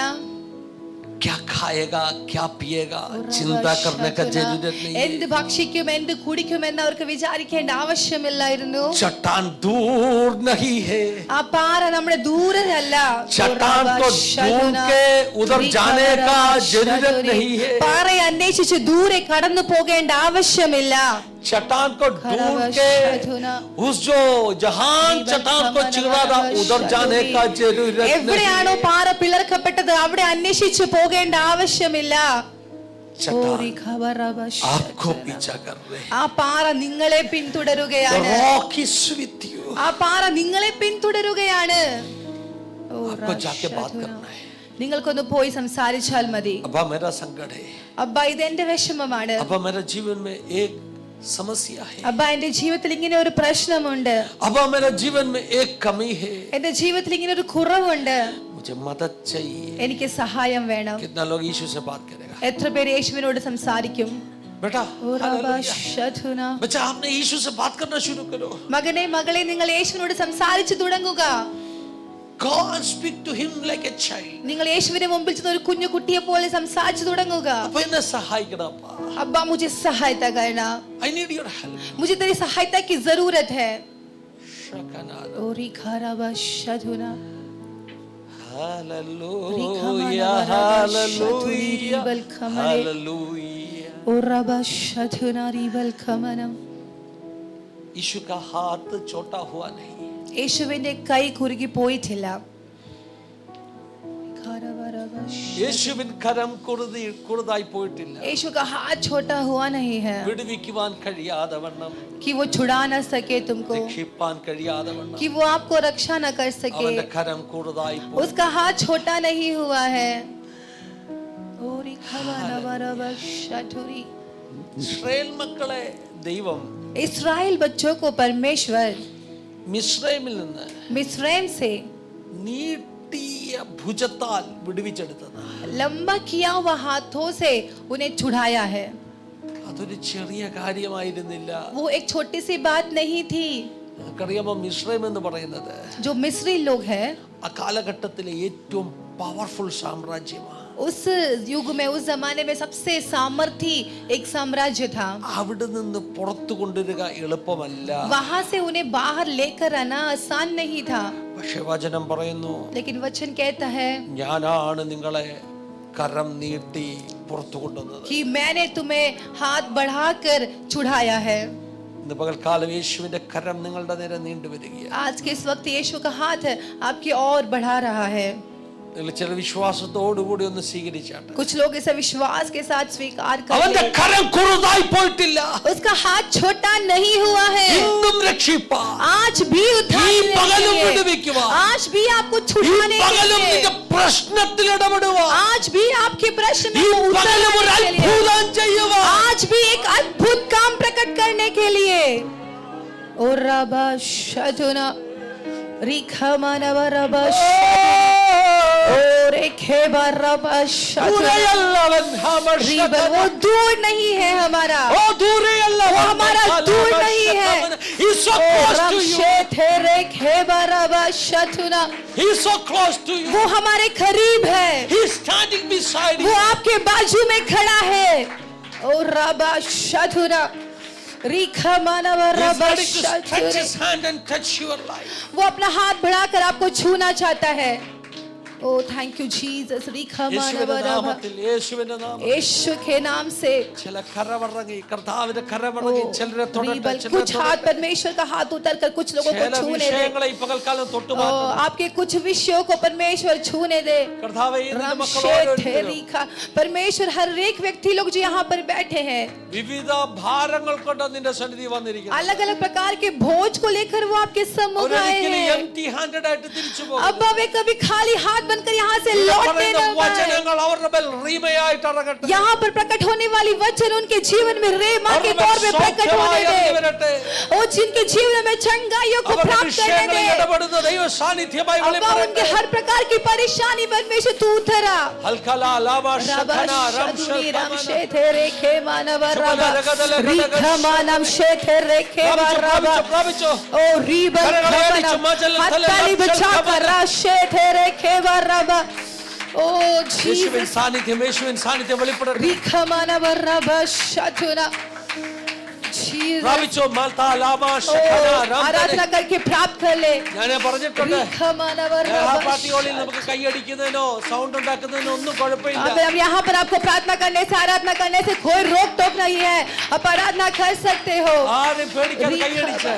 क्या खाएगा क्या पिएगा चिंता करने का जरूरत नहीं है। എന്ത് ഭക്ഷിക്കും എന്ത് കുടിക്കും എന്ന് അവർക്ക് വിചാരിക്കേണ്ട ആവശ്യമില്ലായിരുന്നു. चट्टान दूर नहीं है, ആ പാറ നമ്മുടെ ദൂരമല്ല. चट्टान को ढूंढ के उधर जाने का जरूरत नहीं है, പാറയെ അന്വേഷിച്ച് ദൂരെ കടന്നു പോകേണ്ട ആവശ്യമില്ല. चट्टान को ढूंढ के उस जो जहां चट्टान को चिरा था उधर जाने का जरूरत नहीं। എവിടെയാണോ പാറ പിളർക്കപ്പെട്ടത് അവിടെ അന്വേഷിച്ച് പോകേണ്ട ആവശ്യമില്ല. आपको पीछा कर रहे हैं, ആ പാറ നിങ്ങളെ പിന്തുടരുകയാണ്. रॉक इज विद यू, ആ പാറ നിങ്ങളെ പിന്തുടരുകയാണ്. आपको जाके बात करना है। നിങ്ങൾക്കൊന്ന് പോയി സംസാരിച്ചാൽ മതി. अब्बा मेरा संकट है, അബ്ബ ഇത് എന്റെ വിഷമമാണ്. अब्बा मेरे जीवन में एक समस्या है, അബ്ബ എന്റെ ജീവിതത്തിൽ ഇങ്ങനെ ഒരു പ്രശ്നമുണ്ട്. अब्बा मेरे जीवन में एक कमी है, എന്റെ ജീവിതത്തിൽ ഇങ്ങനെ ഒരു കുറവുണ്ട്. मुझे मदद चाहिए। എനിക്ക് സഹായം വേണം. कितना लोग यीशु से बात करेगा? എത്ര പേര് യേശുവിനോട് സംസാരിക്കും? बेटा हालेलुया। बच्चा आपने यीशु से बात करना शुरू करो। മകനെ മകളെ നിങ്ങൾ യേശുവിനോട് സംസാരിച്ചു തുടങ്ങുക. Go and speak to him like a child. നിങ്ങൾ യേശുവിന്റെ മുമ്പിൽ ചെന്ന് ഒരു കുഞ്ഞു കുട്ടിയെ പോലെ സംസാരിച്ചു തുടങ്ങുക. अब इन्हें सहाय करना पा। अब्बा मुझे सहायता करना, I need your help. मुझे तेरी सहायता की जरूरत है. शकना ओरी खाराबा शधुना हालेलुया हालेलुया हालेलुया। ओराबा शधुना रिबल खमनम. यीशु का हाथ छोटा हुआ नहीं, യേശുവിന്റെ കൈ കുറുകി പോയിട്ടില്ല. യേശുവിൻ കരം കുറുതായി പോയിട്ടില്ല. यीशु का हाथ छोटा हुआ नहीं है വിടുവിക്കുവാൻ കഴിയാതെ വണ്ണം, कि वो छुड़ा ना सके तुमको, രക്ഷിപ്പാൻ കഴിയാതെ വണ്ണം कि वो आपको रक्षा ना कर सके. അവന്റെ കരം കുറുതായി പോയി. उसका हाथ छोटा नहीं हुआ है. ओरी खवाना बराबा शधुरी. ഇസ്രായേൽ മക്കളെ ദൈവം इस्राएल बच्चों को परमेश्वर മിസ്രൈമിൽ നിന്ന് मिस्रैम से നീട്ടിയ ഭുജത്താൽ വിടുവിച്ചെടുത്തത്. लंबा किया हुआ हाथों से उन्हें छुड़ाया है. അതൊരു ചെറിയ കാര്യമായിരുന്നില്ല. वो एक छोटी सी बात नहीं थी. നമുക്കറിയാമോ മിസ്രൈം എന്ന് പറയുന്നത് जो मिस्री लोग हैं ആ കാലഘട്ടത്തിലെ ഏറ്റവും പവർഫുൾ സാമ്രാജ്യമാണ്. उस युग में उस जमाने में सबसे सामर्थी एक साम्राज्य था. അവിടെ നിന്ന് പുറത്തു കൊണ്ടുവരിക എളുപ്പമല്ല. वहां से उन्हें बाहर लेकर आना आसान नहीं था. പക്ഷേ വചനം പറയുന്നു, लेकिन वचन कहता है ഞാനാണ് നിങ്ങളെ കരം നീട്ടി പുറത്തു കൊണ്ടുവന്നത്. कि मैंने तुम्हें हाथ बढ़ाकर छुड़ाया है. ഇന്ന് പകൽക്കാലം യേശുവിന്റെ കരം നിങ്ങളുടെ നേരെ നീണ്ടുവരികയാണ്. आज के इस वक्त यीशु का हाथ आपकी ओर बढ़ा रहा है. നിങ്ങൾ ചില വിശ്വാസത്തോടുകൂടി ഒന്ന് സ്വീകരിച്ചാട്ടെ. कुछ लोग इसे विश्वास के साथ स्वीकार അവന്റെ करें. കരം കുറുതായി പോയിട്ടില്ല. उसका हाथ छोटा नहीं हुआ है. ഇന്നും രക്ഷിപ്പാൻ, आज भी ഈ പകലും വിടുവിക്കുവാൻ, आज भी आपको ഈ छुड़ाने के പകലും लिए, നിന്റെ പ്രശ്നത്തിൽ ഇടപെടുവാൻ, आज भी आपके प्रश्न ഈ में उत्तर പകലും ഒരു देने के लिए, അത്ഭുതം ചെയ്യുവാൻ, आज भी एक अद्भुत काम प्रकट करने के लिए. और रबा शजुना रिखमनवरबा और एक है बरबा शजुना. वो दूर नहीं है हमारा, वो हमारा दूर नहीं है. वो हमारे करीब है, वो आपके बाजू में खड़ा है. ओ रबा शधुरा वो अपना हाथ बढ़ाकर आपको छूना चाहता है. Oh, thank you, Jesus. यीशु के नाम से कुछ हाथ परमेश्वर का हाथ उतर कर कुछ लोगों को छूने दे. आपके कुछ विषयों को परमेश्वर छूने दे. परमेश्वर हर एक व्यक्ति लोग जो यहाँ पर बैठे हैं अलग अलग प्रकार के भोज को लेकर वो आपके सम्मुख आए हैं. अब वे कभी खाली हाथ बनकर यहाँ से लौटने न पाए. यहाँ पर प्रकट होने वाली वचन उनके जीवन में रेमा के तौर पे प्रकट होने दे. और जिनके जीवन में चंगाइयों को प्राप्त करने दे. अब उनके हर प्रकार की परेशानी परमेश्वर तू उतरा. Oh യേശുവിൻ Jesus. സാന്നിധ്യം വെളിപ്പെടട്ടെ. Rikamana baraba shatuna. Jesus. പ്രാപിച്ചോ മാൽത്താ ലാബാ ശഖന രാംതനെ. आराधना करके प्राप्त कर ले. ഞാൻ പറഞ്ഞിട്ടുണ്ട്, रिkamana പാർട്ടി ഹാളിൽ baraba. നമുക്ക് കൈയടിക്കുന്നതിനോ സൗണ്ട് ഉണ്ടാക്കുന്നതിനോ ഒന്നും കുഴപ്പമില്ല. अब यहाँ पर आपको प्रार्थना करने से, आराधना करने से कोई रोक टोक नहीं है. आप आराधना कर सकते हो. ആരും പേടിക്കാതെ കൈയടിച്ച്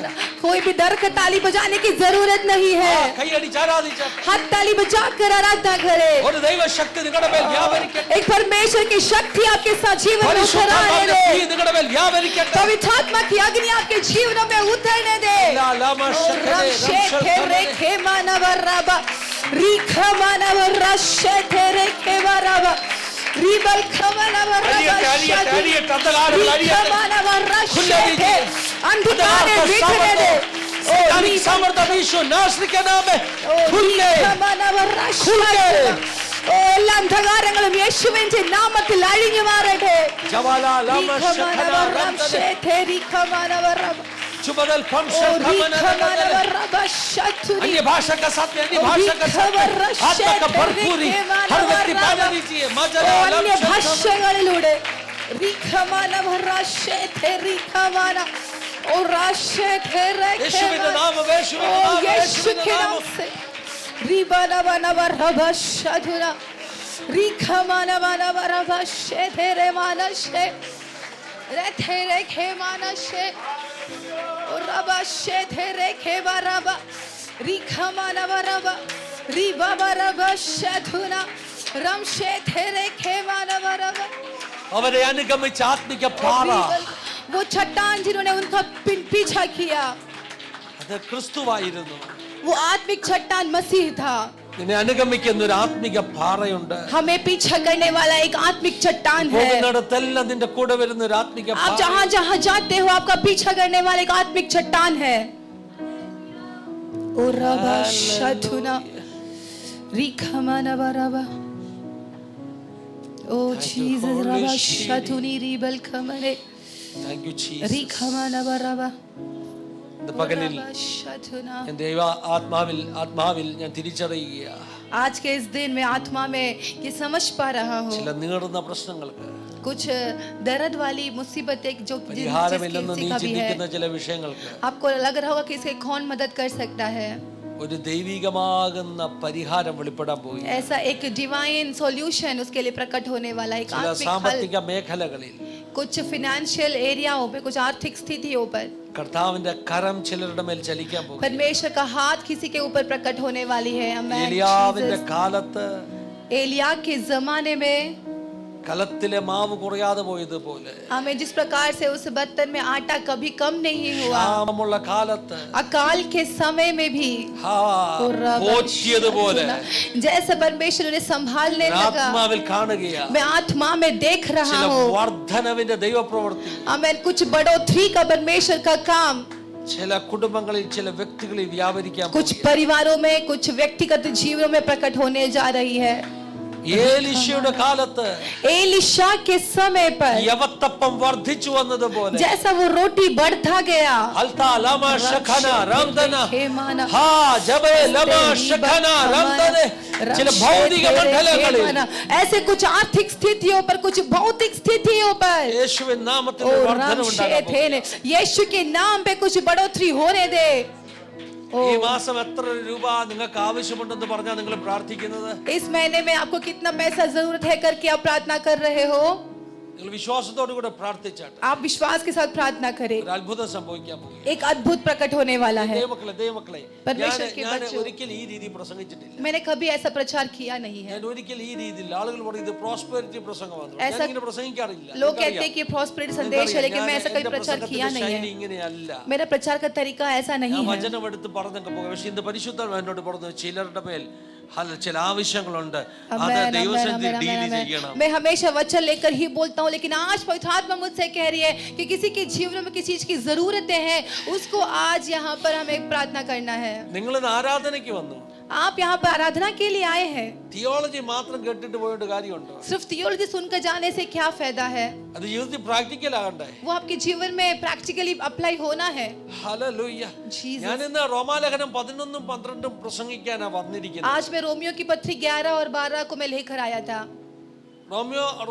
कोई भी डर का ताली बजाने की जरूरत नहीं है. കൈയടിച്ച് ആരാധിച്ച് हाथ ताली बजाकर आराधना करे. ഒരു ദൈവശക്തി നിങ്ങളുടെ മേൽ വ്യാപരിക്കട്ടെ. एक परमेश्वर की शक्ति आपके साथ जीवन में उतर आने പരിശുദ്ധാത്മാവിന്റെ दे. തീ നിങ്ങളുടെ മേൽ വ്യാപരിക്കട്ടെ. पवित्र आत्मा की अग्नि आपके जीवनों में उतरने दे. ലാ ലാമാ ശഖനെ रक्षे रेखे मानवरबा रिखमानवरशे रेखे वरबा रिबल खमनवरबा रिखमानवरशे अंधकार मिटने दे. सातानिक सामर्थ यीशु नासरी के नाम में खुल के എല്ലാ അന്ധകാരങ്ങളും യേശുവിന്റെ നാമത്തിൽ അഴിഞ്ഞു മാറട്ടെ. ജവാല ലാമ ശഖന രാംതനെ ചുബദൽ ഫംഷൻ ഖമനനനന अन्य भाषा का साथ में अन्य भाषा का साथ में आत्मा का भरपूरी हर व्यक्ति पाने दीजिए. अन्य भाषाകളിലൂടെ रिखमानवरशे रिखमाना और राशे യേശുവിന്റെ നാമം യേശുവിന്റെ നാമം യേശുവിന്റെ നാമം रिबानवरबशधुना रिखमानवरबशे तेरे मानशे रेथे खेमानशे रबशे तेरे खेबरबा रिखमानवरबा रिबाबरबशधुना रमशे तेरे खेमानवरबा. അവരെ അനുഗമിച്ച ആത്മിക പാറ वो चट्टान जिन्होंने उनका पीछा किया, അത് ക്രിസ്തുവായിരുന്നു. वो आत्मिक चट्टान मसीह था. നിന്നെ അനുഗമിക്കുന്ന ഒരു ആത്മിക പാറയുണ്ട്. हमें पीछा करने वाला एक आत्मिक चट्टान है. പോകുന്നിടത്തെല്ലാം നിന്റെ കൂടെ വരുന്ന ഒരു ആത്മിക आप പാറ. जहाँ जहाँ जाते हो आपका पीछा करने वाला एक आत्मिक चट्टान है. ओ रबा शथुना रिखमानवरबा. ओ Jesus rava शथुनी rebel खमने Thank you, Jesus. रिखमानवरबा ഇന്ന് പകലിൽ रबा शथुना. എൻ്റെ ദൈവ ആത്മാവിൽ ഞാൻ തിരിച്ചറിയുക, आज के इस दिन में आत्मा में ये समझ पा रहा हूँ ചില നീറുന്ന പ്രശ്നങ്ങൾക്ക് कुछ दर्द वाली मुसीबतें जो പരിഹാരമില്ലെന്ന് നീ किसी का भी है. ചിന്തിക്കുന്ന ചില വിഷയങ്ങൾക്ക് आपको लग रहा होगा कि इसके कौन मदद कर सकता है. ഒരു ദൈവികമാകുന്ന പരിഹാരം വെളിപ്പെടാൻ പോയി. ऐसा एक डिवाइन सॉल्यूशन उसके लिए प्रकट होने वाला एक ചില आत्मिक हल സാമ്പത്തിക മേഖലകളിൽ कुछ फाइनेंशियल एरियाओं पे, कुछ आर्थिक स्थितियों पर കർത്താവിന്റെ കരം ചിലരുടെ മേൽ ചലിക്കാൻ പോകും. परमेश्वर का हाथ किसी के ऊपर प्रकट होने वाली है. ഏലിയാവിന്റെ കാലത്ത് एलिया के जमाने में കലത്തിലെ മാവ് കുറയാതെ പോയതുപോലെ हमें जिस प्रकार से उस बर्तन में आटा कभी कम नहीं हुआ, ക്ഷാമമുള്ള കാലത്ത് अकाल के समय में भी പോറ്റിയതുപോലെ जैसे परमेश्वर उन्हें संभालने लगा, ആത്മാവിൽ കാണുകയാ मैं आत्मा में देख रहा ചില हूँ. വർദ്ധനവിന്റെ ദൈവപ്രവൃത്തി हमें कुछ बढ़ोतरी का परमेश्वर का काम ചില കുടുംബങ്ങളിൽ ചില വ്യക്തികളിൽ വ്യാപരിക്കാൻ कुछ परिवारों में, कुछ व्यक्तिगत जीवनों में प्रकट होने जा रही है. ഏലീശയുടെ കാലത്ത് एलिशा के समय पर യവത്തപ്പം വർദ്ധിച്ചു വന്നതുപോലെ जैसा वो रोटी बढ़ता गया, അൽത്താ ലമാ ശഖന രാംതന खेमाना ഹാ ജബേ ലമാ ശഖന രാംതന ചില ഭൗതിക മണ്ഡലങ്ങളിൽ ऐसे कुछ आर्थिक स्थितियों पर, कुछ भौतिक स्थितियों पर യേശുവിൻ നാമത്തിൽ ओ വർദ്ധന ഉണ്ടാകാൻ പോകുന്നു. यीशु के नाम पे कुछ बढ़ोतरी होने दे. ഈ മാസം എത്ര രൂപ നിങ്ങൾക്ക് ആവശ്യമുണ്ടെന്ന് പറഞ്ഞാൽ നിങ്ങൾ പ്രാർത്ഥിക്കുന്നത്? इस महीने में आपको कितना पैसा जरूरत है करके आप प्रार्थना कर रहे हो? നിങ്ങൾ വിശ്വാസത്തോടു കൂടെ പ്രാർത്ഥിച്ചാട്ടെ. आप विश्वास के साथ प्रार्थना करें. ഒരു അത്ഭുതം സംഭവിക്കാൻ പോകുന്നു. एक अद्भुत प्रकट होने वाला है. ദൈവമക്കളെ परमेश्वर के ഞാൻ बच्चों, ഒരിക്കൽ ഈ രീതി പ്രസംഗിച്ചിട്ടില്ല. मैंने कभी ऐसा प्रचार किया नहीं है. ഞാൻ ഒരിക്കൽ ഈ രീതിയിൽ ആളുകൾ പറയും ഇത് പ്രോസ്പെരിറ്റി പ്രസംഗമാണ്. ഞാൻ ऐसा ഇങ്ങനെ പ്രസംഗിക്കാറില്ല. लोग कहते हैं कि प्रॉस्पेरिटी संदेश है, लेकिन मैं ऐसा कभी प्रचार किया नहीं है. ഇങ്ങനെയല്ല. मेरा प्रचार का तरीका ऐसा नहीं है. വചനം എടുത്ത് പറഞ്ഞൊക്കെ പോകും. പക്ഷെ ഇന്ന് പരിശുദ്ധാത്മാവ് എന്നോട് പറഞ്ഞു ചിലരുടെ മേൽ ചില ആവശ്യങ്ങളുണ്ട്, അത് ദൈവസന്നിധിയിൽ ഡീൽ ചെയ്യണം. मैं हमेशा वचन लेकर ही बोलता हूँ, लेकिन आज पवित्र आत्मा मुझसे कह रही है कि किसी के जीवन में किसी चीज की जरूरतें हैं, उसको आज यहाँ पर हमें प्रार्थना करना है. നിങ്ങൾ ഇന്ന് ആരാധനയ്ക്ക് വന്നു. आप यहाँ पर आराधना के लिए आए हैं, തിയോളജി മാത്രം കേട്ടിട്ട് പോയിട്ട് കാര്യമുണ്ടോ? सिर्फ थियोलॉजी सुनकर जाने से क्या फायदा है? അത് ജീവിതത്തിൽ പ്രാക്ടിക്കൽ ആകണ്ടേ? वो आपके जीवन में प्रैक्टिकली अप्लाई होना है। ഹല്ലേലൂയ. Jesus. ഞാൻ ഇന്ന് റോമാലേഖനം 11 12 പ്രസംഗിക്കാനാ വന്നിരിക്കുന്നത്. आज मैं रोमियो की पत्री 11 और 12 को मैं लेकर आया था।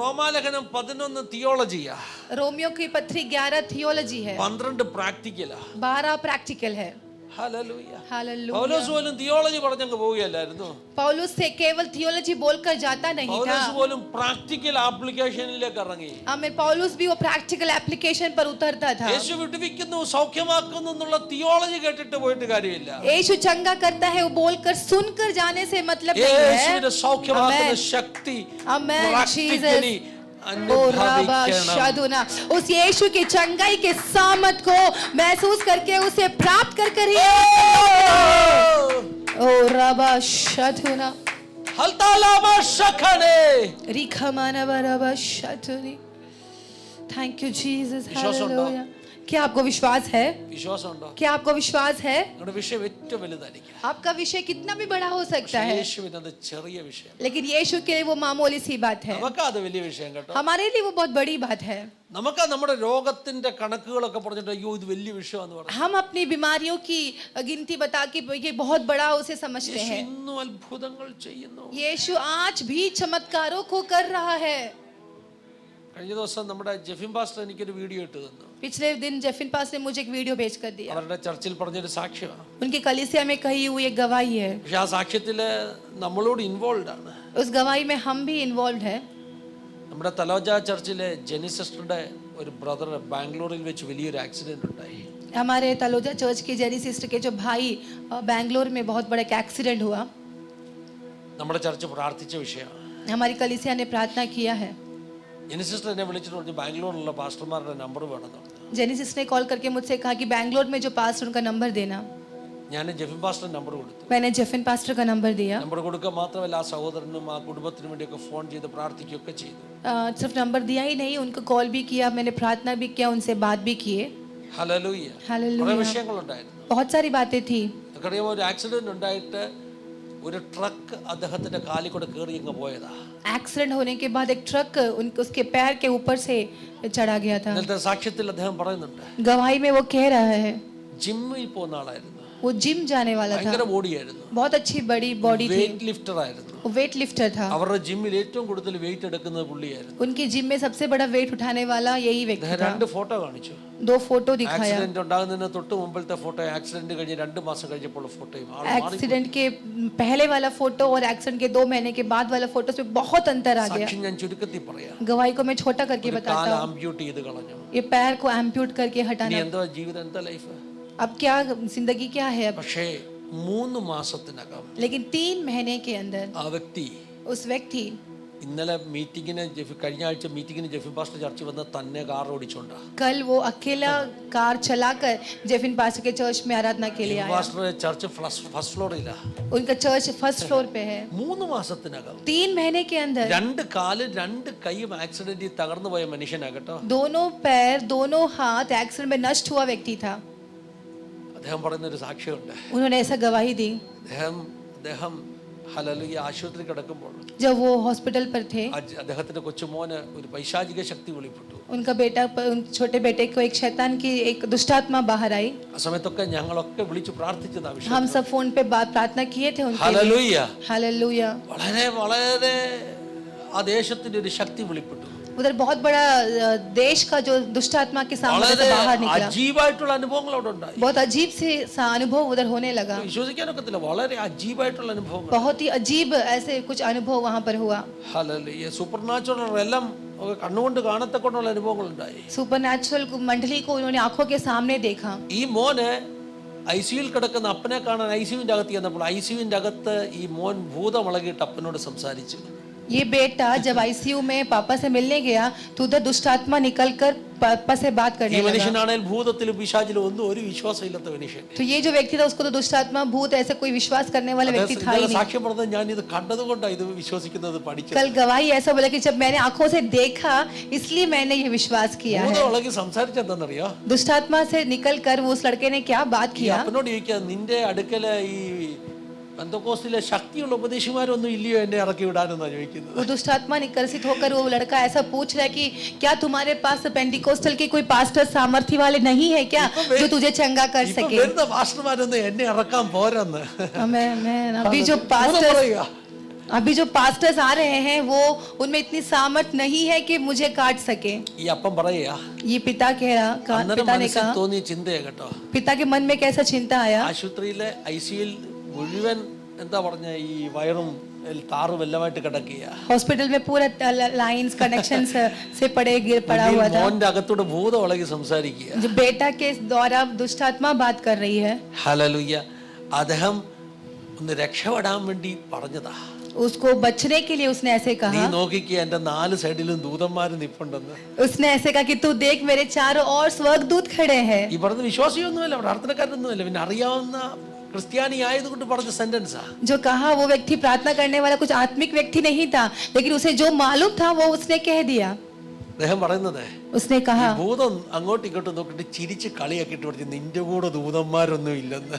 റോമാലേഖനം 11 തിയോളജിയാ, रोमियो की पत्री 11 थियोलॉजी है, 12 പ്രാക്ടിക്കലാ. 12 प्रैक्टिकल है। ഹല്ലേലൂയ. हालेलुया। പൗലോസ് പോലും തിയോളജി പറഞ്ഞങ്ങ് പോവുകയല്ലായിരുന്നു. पौलुस से केवल थियोलॉजी बोलकर जाता नहीं था। പൗലോസ് പോലും പ്രാക്ടിക്കൽ ആപ്ലിക്കേഷനിലേക്ക് ഇറങ്ങി. हमें पौलुस भी वो प्रैक्टिकल एप्लीकेशन पर उतरता था। യേശു വിടുവിക്കുന്നു സൗഖ്യമാക്കുന്നു എന്നുള്ള തിയോളജി കേട്ടിട്ട് പോയിട്ട് കാര്യമില്ല. यीशु चंगा करता है वो बोलकर सुनकर जाने से मतलब नहीं യേശുവിന്റെ है। സൗഖ്യമാക്കുന്ന ശക്തി Amen, പ്രാക്ടിക്കലി ओ राबा शादुना, उस यीशु की चंगाई के सामत को महसूस करके उसे प्राप्त कर कर ही ओ राबा शादुना ഹൽതാലാമ ശഖനെ. रिखमाना बराबा शादुनी। Thank you Jesus. विश्वास उണ്ടോ? हालेलुया। क्या आपको विश्वास है? വിശ്വാസമുണ്ടോ? क्या आपको विश्वास है? നിങ്ങളുടെ വിഷയം ഏറ്റവും വലുതായിരിക്കും. आपका विषय कितना भी बड़ा हो सकता है, യേശുവിന് അത് ചെറിയ വിഷയം. लेकिन यीशु के लिए वो मामूली सी बात है, നമുക്ക് അത് വലിയ വിഷയം കേട്ടോ. हमारे लिए वो बहुत बड़ी बात है। നമുക്ക് നമ്മുടെ രോഗത്തിന്റെ കണക്കുകളൊക്കെ പറഞ്ഞിട്ട് അയ്യോ ഇത് വലിയ വിഷയമാണെന്ന് പറഞ്ഞു. हम अपनी बीमारियों की गिनती बता के ये बहुत बड़ा उसे समझते യേശു हैं। ഇന്നും അത്ഭുതങ്ങൾ ചെയ്യുന്നു. यीशु आज भी चमत्कारों को कर रहा है। കഴിഞ്ഞ ദിവസം നമ്മുടെ ജെഫിൻ പാസ്റ്റർ എനിക്കൊരു വീഡിയോ ഇട്ട് തന്നു. पिछले दिन जेफिन पास ने मुझे एक वीडियो भेज कर दिया। അവരുടെ ചർച്ചിൽ പറഞ്ഞൊരു സാക്ഷ്യമാണ്. उनकी कलीसिया में कही हुई एक गवाही है। പക്ഷെ ആ സാക്ഷ്യത്തില് നമ്മളോട് ഇൻവോൾവ് ആണ്. उस गवाही में हम भी इन्वॉल्व है। നമ്മുടെ തലോജ ചർച്ചിലെ ജെനി സിസ്റ്ററുടെ ഒരു ബ്രദർ ബാംഗ്ലൂരിൽ വെച്ച് വലിയൊരു ആക്സിഡന്റ് ഉണ്ടായി. हमारे तलोजा चर्च की जेरी सिस्टर के जो भाई बैंगलोर में बहुत बड़ा एक एक्सीडेंट हुआ। നമ്മുടെ ചർച്ച് പ്രാർത്ഥിച്ച വിഷയമാണ്. हमारी कलीसिया ने प्रार्थना किया है। ജെനി സിസ്റ്റർ എന്നെ വിളിച്ചിട്ട് പറഞ്ഞു ബാംഗ്ലൂരിലുള്ള പാസ്റ്റർമാരുടെ നമ്പർ വേണമെന്ന് പറഞ്ഞു. जेनिसिस ने कॉल करके मुझसे कहा कि बैंगलोर में जो पास्टर उनका नंबर देना। ഞാൻ ജെഫിൻ പാസ്റ്റർ നമ്പർ കൊടുത്തു. मैंने जेफिन पास्टर का नंबर दिया। നമ്പർ കൊടുക്കുക മാത്രമല്ല ആ സഹോദരനും ആ കുടുംബത്തിനും വേണ്ടിയൊക്കെ ഫോൺ ചെയ്ത് പ്രാർത്ഥിക്കുകയൊക്കെ ചെയ്തു. सिर्फ नंबर दिया ही नहीं, उनको कॉल भी किया, मैंने प्रार्थना भी किया, उनसे बात भी किए। ഹല്ലേലൂയ. हालेलुया। കുറേ വിഷയങ്ങളുണ്ടായിരുന്നു. बहुत सारी बातें थी। നമുക്കറിയാമോ ഒരു ആക്സിഡന്റ് ഉണ്ടായിട്ട് ഒരു ട്രക്ക് അദ്ദേഹത്തിന്റെ കാലിൽ കൂടെ കയറി അങ്ങ് പോയതാ. एक्सीडेंट होने के बाद एक ट्रक उसके पैर के ऊपर से चढ़ा गया था। ഇന്നലത്തെ സാക്ഷ്യത്തിൽ അദ്ദേഹം പറയുന്നുണ്ട് गवाही में वो कह रहा है ജിമ്മിൽ പോകുന്ന ആളായിരുന്നു. वो जिम जाने वाला था, ഭയങ്കര ബോഡിയായിരുന്നു. बहुत अच्छी बड़ी बॉडी थी, വെയിറ്റ് ലിഫ്റ്റർ ആയിരുന്നു. वो वेट लिफ्टर था। അവരുടെ ജിമ്മിൽ ഏറ്റവും കൂടുതൽ വെയിറ്റ് എടുക്കുന്നത് പുള്ളിയായിരുന്നു. उनकी जिम में सबसे बड़ा वेट उठाने वाला यही व्यक्ति था। 2 ഫോട്ടോ കാണിച്ചു. 2 फोटो दिखाया। ആക്സിഡന്റ് ഉണ്ടാകുന്നതിന് തൊട്ട് മുമ്പിലത്തെ ഫോട്ടോ, ആക്സിഡന്റ് കഴിഞ്ഞ് 2 മാസം കഴിഞ്ഞപ്പോൾ ഫോട്ടോയും. एक्सीडेंट के पहले वाला फोटो और एक्सीडेंट के 2 महीने के बाद वाला फोटो में बहुत अंतर आ गया। സാക്ഷ്യം ഞാൻ ചുരുക്കത്തിൽ പറയാം. गवाही को मैं छोटा करके बताता കാല് हूँ। ആംപ്യൂട്ട് ചെയ്ത് കളഞ്ഞു. ये पैर को एम्प्यूट करके ഇനി हटाना। എന്താ ജീവിതം, എന്താ ലൈഫ്? अब क्या जिंदगी क्या है अब? പക്ഷേ 3 മാസത്തിനകം लेकिन 3 महीने के अंदर ആ വ്യക്തി उस व्यक्ति ഇന്നലെ മീറ്റിങ്ങിന് കഴിഞ്ഞ ആഴ്ച മീറ്റിങ്ങിന് ജെഫിൻ പാസ്റ്റർ ചർച്ചിൽ വന്ന് തന്നെ കാർ ഓടിച്ചോണ്ടാ. कल वो अकेला कार चलाकर जेफिन पास्टर के चर्च में आराधना के लिए आया। പാസ്റ്റർ ചർച്ച് ഫസ്റ്റ് ഫ്ലോറില്ല. उनका चर्च फर्स्ट फ्लोर पे है। 3 മാസത്തിനകം 3 महीने के अंदर 2 കാലും 2 കൈയും ആക്സിഡന്റിൽ തകർന്നു പോയ മനുഷ്യനാകട്ടോ. दोनों पैर दोनों हाथ एक्सीडेंट में नष्ट हुआ व्यक्ति था। അദ്ദേഹം പറയുന്നൊരു സാക്ഷ്യമുണ്ട്. उन्होंने ऐसा गवाही दी। അദ്ദേഹം ഹല്ലേലൂയ ആശുപത്രി കിടക്കുമ്പോൾ जब वो हॉस्पिटल पर थे, അദ്ദേഹത്തിന്റെ കൊച്ചുമോന് ഒരു പൈശാചിക ശക്തി വെളിപ്പെട്ടു. उनका बेटा छोटे बेटे को एक शैतान की एक दुष्टात्मा बाहर आई। ആ സമയത്തൊക്കെ ഞങ്ങളൊക്കെ വിളിച്ചു പ്രാർത്ഥിച്ചതാ വിഷയം. हम सब फोन पे बात प्रार्थना किए थे उनके लिए। ഹല്ലേലൂയ. हालेलुया। വളരെ വളരെ ആ ദേശത്തിന്റെ ഒരു ശക്തി വെളിപ്പെട്ടു. उधर बहुत बड़ा देश का जो दुष्टात्मा के सामने से बाहर निकला। അജീബായിട്ടുള്ള അനുഭവങ്ങൾ അവിടെ ഉണ്ടായി. बहुत अजीब से सा अनुभव उधर होने लगा। വിശ്വസിക്കാനൊക്കത്തില്ല. വളരെ അജീബായിട്ടുള്ള അനുഭവങ്ങൾ. बहुत ही अजीब ऐसे कुछ अनुभव वहां पर हुआ। ഹല്ലേലൂയ. സൂപ്പർ നാച്ചുറൽ എല്ലാം കണ്ണുകൊണ്ട് കാണത്തക്കൊണ്ടുള്ള അനുഭവങ്ങൾ ഉണ്ടായി. सुपरनैचुरल मंडली को उन्होंने आंखों के सामने देखा। ഈ മോന് ഐസിയുവിൽ കിടക്കുന്ന അപ്പനെ കാണാൻ ഐസിയുവിന്റെ അകത്ത് ചെന്നപ്പോൾ ഐസിയുവിന്റെ അകത്ത് ഈ മോൻ ഭൂതമിളകിയിട്ട് അപ്പനോട് സംസാരിച്ചു. ये बेटा जब आईसीयू में पापा से मिलने गया तो उधर दुष्टात्मा निकलकर पापा से बात करने लगा। മനുഷ്യനാണെങ്കിൽ ഭൂതത്തിലും പിശാചിലും ഒന്നും ഒരു വിശ്വാസമില്ലാത്ത മനുഷ്യൻ. तो ये जो व्यक्ति था उसको तो दुष्टात्मा भूत ऐसे कोई विश्वास करने वाला व्यक्ति था ही नहीं। സാക്ഷ്യം പറഞ്ഞത് ഞാൻ ഇത് കണ്ടതുകൊണ്ടാണ് ഇത് വിശ്വസിക്കുന്നത് പഠിച്ചത്. कल गवाही ऐसा बोला कि जब मैंने आंखों से देखा इसलिए मैंने ये विश्वास किया है। ഭൂതമിളകി സംസാരിച്ചെന്താണെന്നറിയോ? दुष्टात्मा से निकलकर वो उस लड़के ने क्या बात ഈ किया? അപ്പനോട് ചോദിക്കുക നിന്റെ അടുക്കല് ഈ പെന്തക്കോസ്തിലെ ശക്തിയുള്ള ഉപദേശിമാരൊന്നും ഇല്ലയോ എന്നെ ഇറക്കി വിടാനെന്നാ ചോദിക്കുന്നത്. वो दुष्ट आत्मा निकर्षित होकर वो लड़का ऐसा पूछ रहा है कि क्या तुम्हारे पास पेंटिकोस्टल के कोई पास्टर सामर्थ्य वाले नहीं है क्या जो तुझे चंगा कर ഇപ്പൊ सके. വരുന്ന പാസ്റ്റർമാരൊന്നും എന്നെ ഇറക്കാൻ പോരെന്ന് आमेन. अभी जो पास्टर्स आ रहे हैं वो उनमें इतनी सामर्थ नहीं है कि मुझे काट सके. ഈ അപ്പം പറയാ ये पिता അന്നേരം पिता ने മനസ്സിൽ कहा, തോന്നിയ ചിന്തയാ കേട്ടോ. पिता के मन में कैसा चिंता आया. ആശുപത്രിയിലെ ഐസിയുൽ മുഴുവൻ എന്താ പറഞ്ഞ ഈ വയറും താറും എല്ലാമായിട്ട് കിടക്കുക. हॉस्पिटल में पूरा लाइंस कनेक्शंस से पड़ा हुआ था. മോന്റെ അകത്തൂടെ ഭൂതം ഇളകി സംസാരിക്കുക. जो बेटा के द्वारा दुष्ट आत्मा बात कर रही है. ഹല്ലേലൂയ. അദ്ദേഹം ഒന്ന് രക്ഷപ്പെടാൻ വേണ്ടി പറഞ്ഞതാ. उसको बचने के लिए उसने ऐसे നീ कहा. നോക്കിക്കേ എന്റെ 4 സൈഡിലും ദൂതന്മാര് നിപ്പുണ്ടെന്ന്. उसने ऐसे कहा कि तू देख मेरे चारों ओर स्वर्गदूत खड़े हैं. ഈ പറഞ്ഞ വിശ്വാസിയൊന്നുമല്ല, പ്രാർത്ഥനക്കാരൊന്നുമല്ല, പിന്നെ അറിയാവുന്ന ക്രിസ്ത്യാനി ആയതുകൊണ്ട് പറഞ്ഞ സെന്റൻസാ. जो कहा वो व्यक्ति प्रार्थना करने वाला कुछ आत्मिक व्यक्ति नहीं था, लेकिन उसे जो मालूम था वो उसने कह दिया. അദ്ദേഹം പറയുന്നത് उसने कहा, ഭൂതം അങ്ങോട്ടും ഇങ്ങോട്ടും നോക്കിട്ട് ചിരിച്ച് കളിയാക്കിട്ട് പറഞ്ഞു നിന്റെ കൂടെ ദൂതന്മാരൊന്നും ഇല്ലെന്ന്.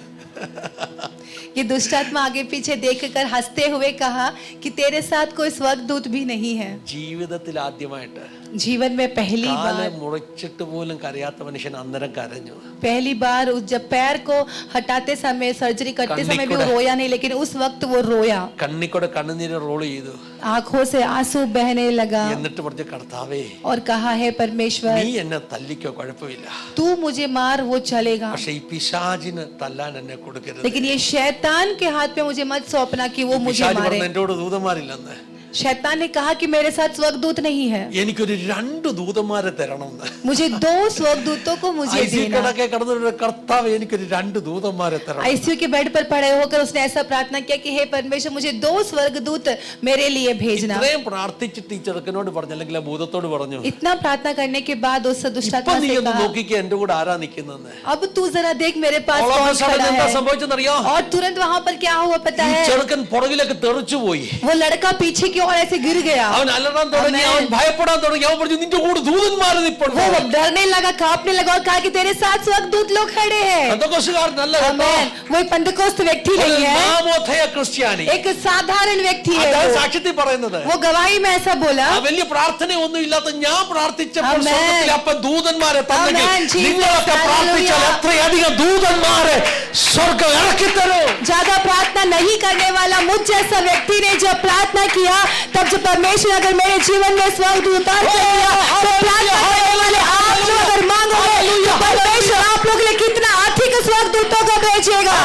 ये दुष्ट आत्मा आगे पीछे देखकर हंसते हुए कहा कि तेरे साथ कोई स्वर्गदूत भी नहीं है. ജീവിതത്തിൽ ആദ്യമായിട്ട് जीवन में पहली കാല് बार മുറിച്ചിട്ട് പോലും കരയാത്ത മനുഷ്യൻ അന്നേരം കരഞ്ഞു. पहली बार जब पैर को हटाते समय सर्जरी करते समय भी वो रोया नहीं, लेकिन उस वक्त वो रोया. കണ്ണിക്കൂടെ കണ്ണുനീര് റോൾ ചെയ്തു. आंखों से आंसू बहने लगा എന്നിട്ട് പറഞ്ഞു കർത്താവേ और कहा, है परमेश्वर നീ എന്നെ തല്ലിക്കോ കുഴപ്പമില്ല, तू मुझे मार वो चलेगा, പക്ഷെ ഈ പിശാചിന് തല്ലാൻ എന്നെ കൊടുക്കരുത്. लेकिन ये शैतान के हाथ में मुझे मत सौंपना कि वो मुझे പിശാച് मारे. പറഞ്ഞു എന്നോട് ദൂതന്മാരില്ലെന്ന്. शैतान ने कहा कि मेरे साथ स्वर्गदूत नहीं है, എനിക്കൊരു 2 ദൂതന്മാരെ തരണമെന്ന്. मुझे 2 स्वर्गदूतों को मुझे देना. കടന്നു കർത്താവ് എനിക്കൊരു 2 ദൂതന്മാരെ തരണം. आईसीयू के बेड पर पड़े होकर उसने ऐसा प्रार्थना किया कि हे परमेश्वर मुझे 2 स्वर्गदूत मेरे लिए भेजना. ഇത്രയും പ്രാർത്ഥിച്ചിട്ട് ഈ ചെറുക്കനോട് പറഞ്ഞു, അല്ലെങ്കിൽ ആ ഭൂതത്തോട് പറഞ്ഞു, इतना प्रार्थना करने के बाद उस दुष्ट ഇപ്പൊ आत्मा നീ से ഒന്ന് कहा, നോക്കിക്കേ എന്റെ കൂടെ ആരാ നിൽക്കുന്നെന്ന്. अब तू जरा देख मेरे पास ഓളോ कौन സഡൻ खड़ा എന്താ है. സംഭവിച്ചെന്നറിയോ? और तुरंत वहां पर क्या हुआ पता ഈ है, ചെറുക്കൻ പുറകിലേക്ക് തെറിച്ചു പോയി. वो लड़का पीछे की ओर ऐसे गिर गया. അവൻ അലറാൻ തുടങ്ങി, അവൻ ഭയപ്പെടാൻ തുടങ്ങി. അവൻ പറഞ്ഞു നിന്റെ കൂടെ ദൂതന്മാർ നിൽപ്പുണ്ട്. वो डरने लगा, कांपने लगा और कहा कि तेरे साथ स्वर्गदूत लोग खड़े हैं. പെന്തക്കോസ്തുകാരനല്ല കേട്ടോ. आमेन. वो एक पेंटेकोस्त व्यक्ति ഒരു नहीं है, നാമോദയ ക്രിസ്ത്യാനി. एक साधारण व्यक्ति है. അദ്ദേഹം वो സാക്ഷ്യത്തിൽ പറയുന്നത് वो गवाही में ऐसा बोला, ആ വലിയ പ്രാർത്ഥനയൊന്നും ഇല്ലാത്ത ഞാൻ പ്രാർത്ഥിച്ചപ്പോൾ ആമേൻ. സ്വർഗ്ഗത്തിൽ അപ്പം ദൂതന്മാരെ തന്നെങ്കിൽ ആമേൻ. ജീസസ്, നിങ്ങളൊക്കെ പ്രാർത്ഥിച്ചാൽ ഹല്ലേലൂയ. എത്രയധികം ദൂതന്മാരെ സ്വർഗ്ഗം ഇറക്കി തരും. ज्यादा प्रार्थना नहीं करने वाला मुझ जैसा व्यक्ति ने जब प्रार्थना किया, तब जब परमेश्वर अगर मेरे जीवन में स्वर्गदूत उतार कर दिया, तो प्रार्थना करने वाले आप लोग अगर मांगोगे तो परमेश्वर आप लोग के लिए कितना अधिक स्वर्गदूतों को भेजेगा.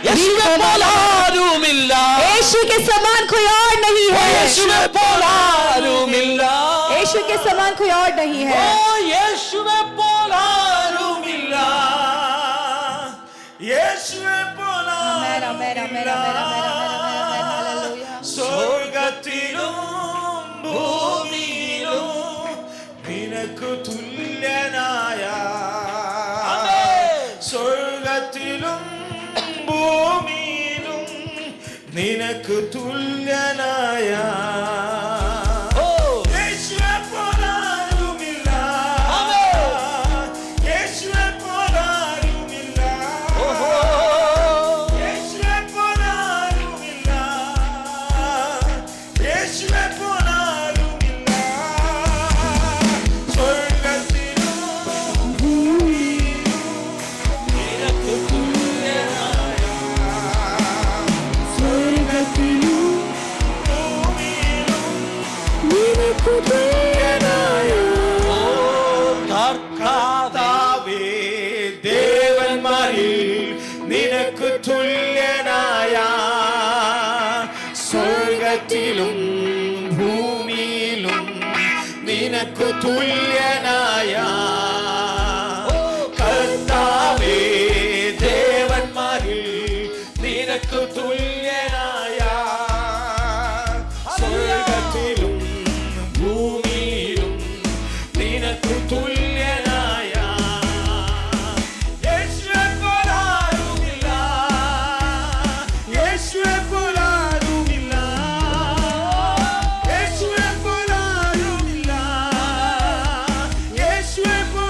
യേശുവെ പോലെ ആരുമില്ല. यीशु के समान कोई और नहीं है. യേശുവെ പോലെ ആരുമില്ല. यीशु के समान कोई और नहीं ഓ है. യേശുവെ പോലെ ആരുമില്ല. യേശുവെ പോലെ मेरा मेरा मेरा मेरा मेरा मेरा हालेलुया. സ്വർഗ്ഗത്തിലും ഭൂമിയിലും നിനക്ക് തുല്യനായ, സ്വർഗ്ഗത്തിലും ഭൂമിയിലും നിനക്ക് തുല്യനായ യേശുവെ പോലെ ആരുമില്ല. യേശുവെ പോലെ ആരുമില്ല. യേശുവെ പോലെ ആരുമില്ല. യേശുവെ പോലെ ആരുമില്ല. സ്വർഗ്ഗത്തിലും ഭൂമിയിലും നിനക്ക് തുല്യനായ, സ്വർഗ്ഗത്തിലും ഭൂമിയിലും നിനക്ക് തുല്യനായ കർത്താവേ, ദേവന്മാരിൽ നിനക്ക് തുല്യനായ, സ്വർഗ്ഗത്തിലും ഭൂമിയിലും നിനക്ക് തുല്യനായ കർത്താവേ, ദേവന്മാരിൽ നിനക്ക് തുല്യനായ, സ്വർഗ്ഗത്തിലും ഭൂമിയിലും നിനക്ക് തുല്യനായ. യേശുവെ പോലെ ആരുമില്ല. യേശുവെ പോലെ ആരുമില്ല. യേശുവെ പോലെ ആരുമില്ല. യേശുവെ പോലെ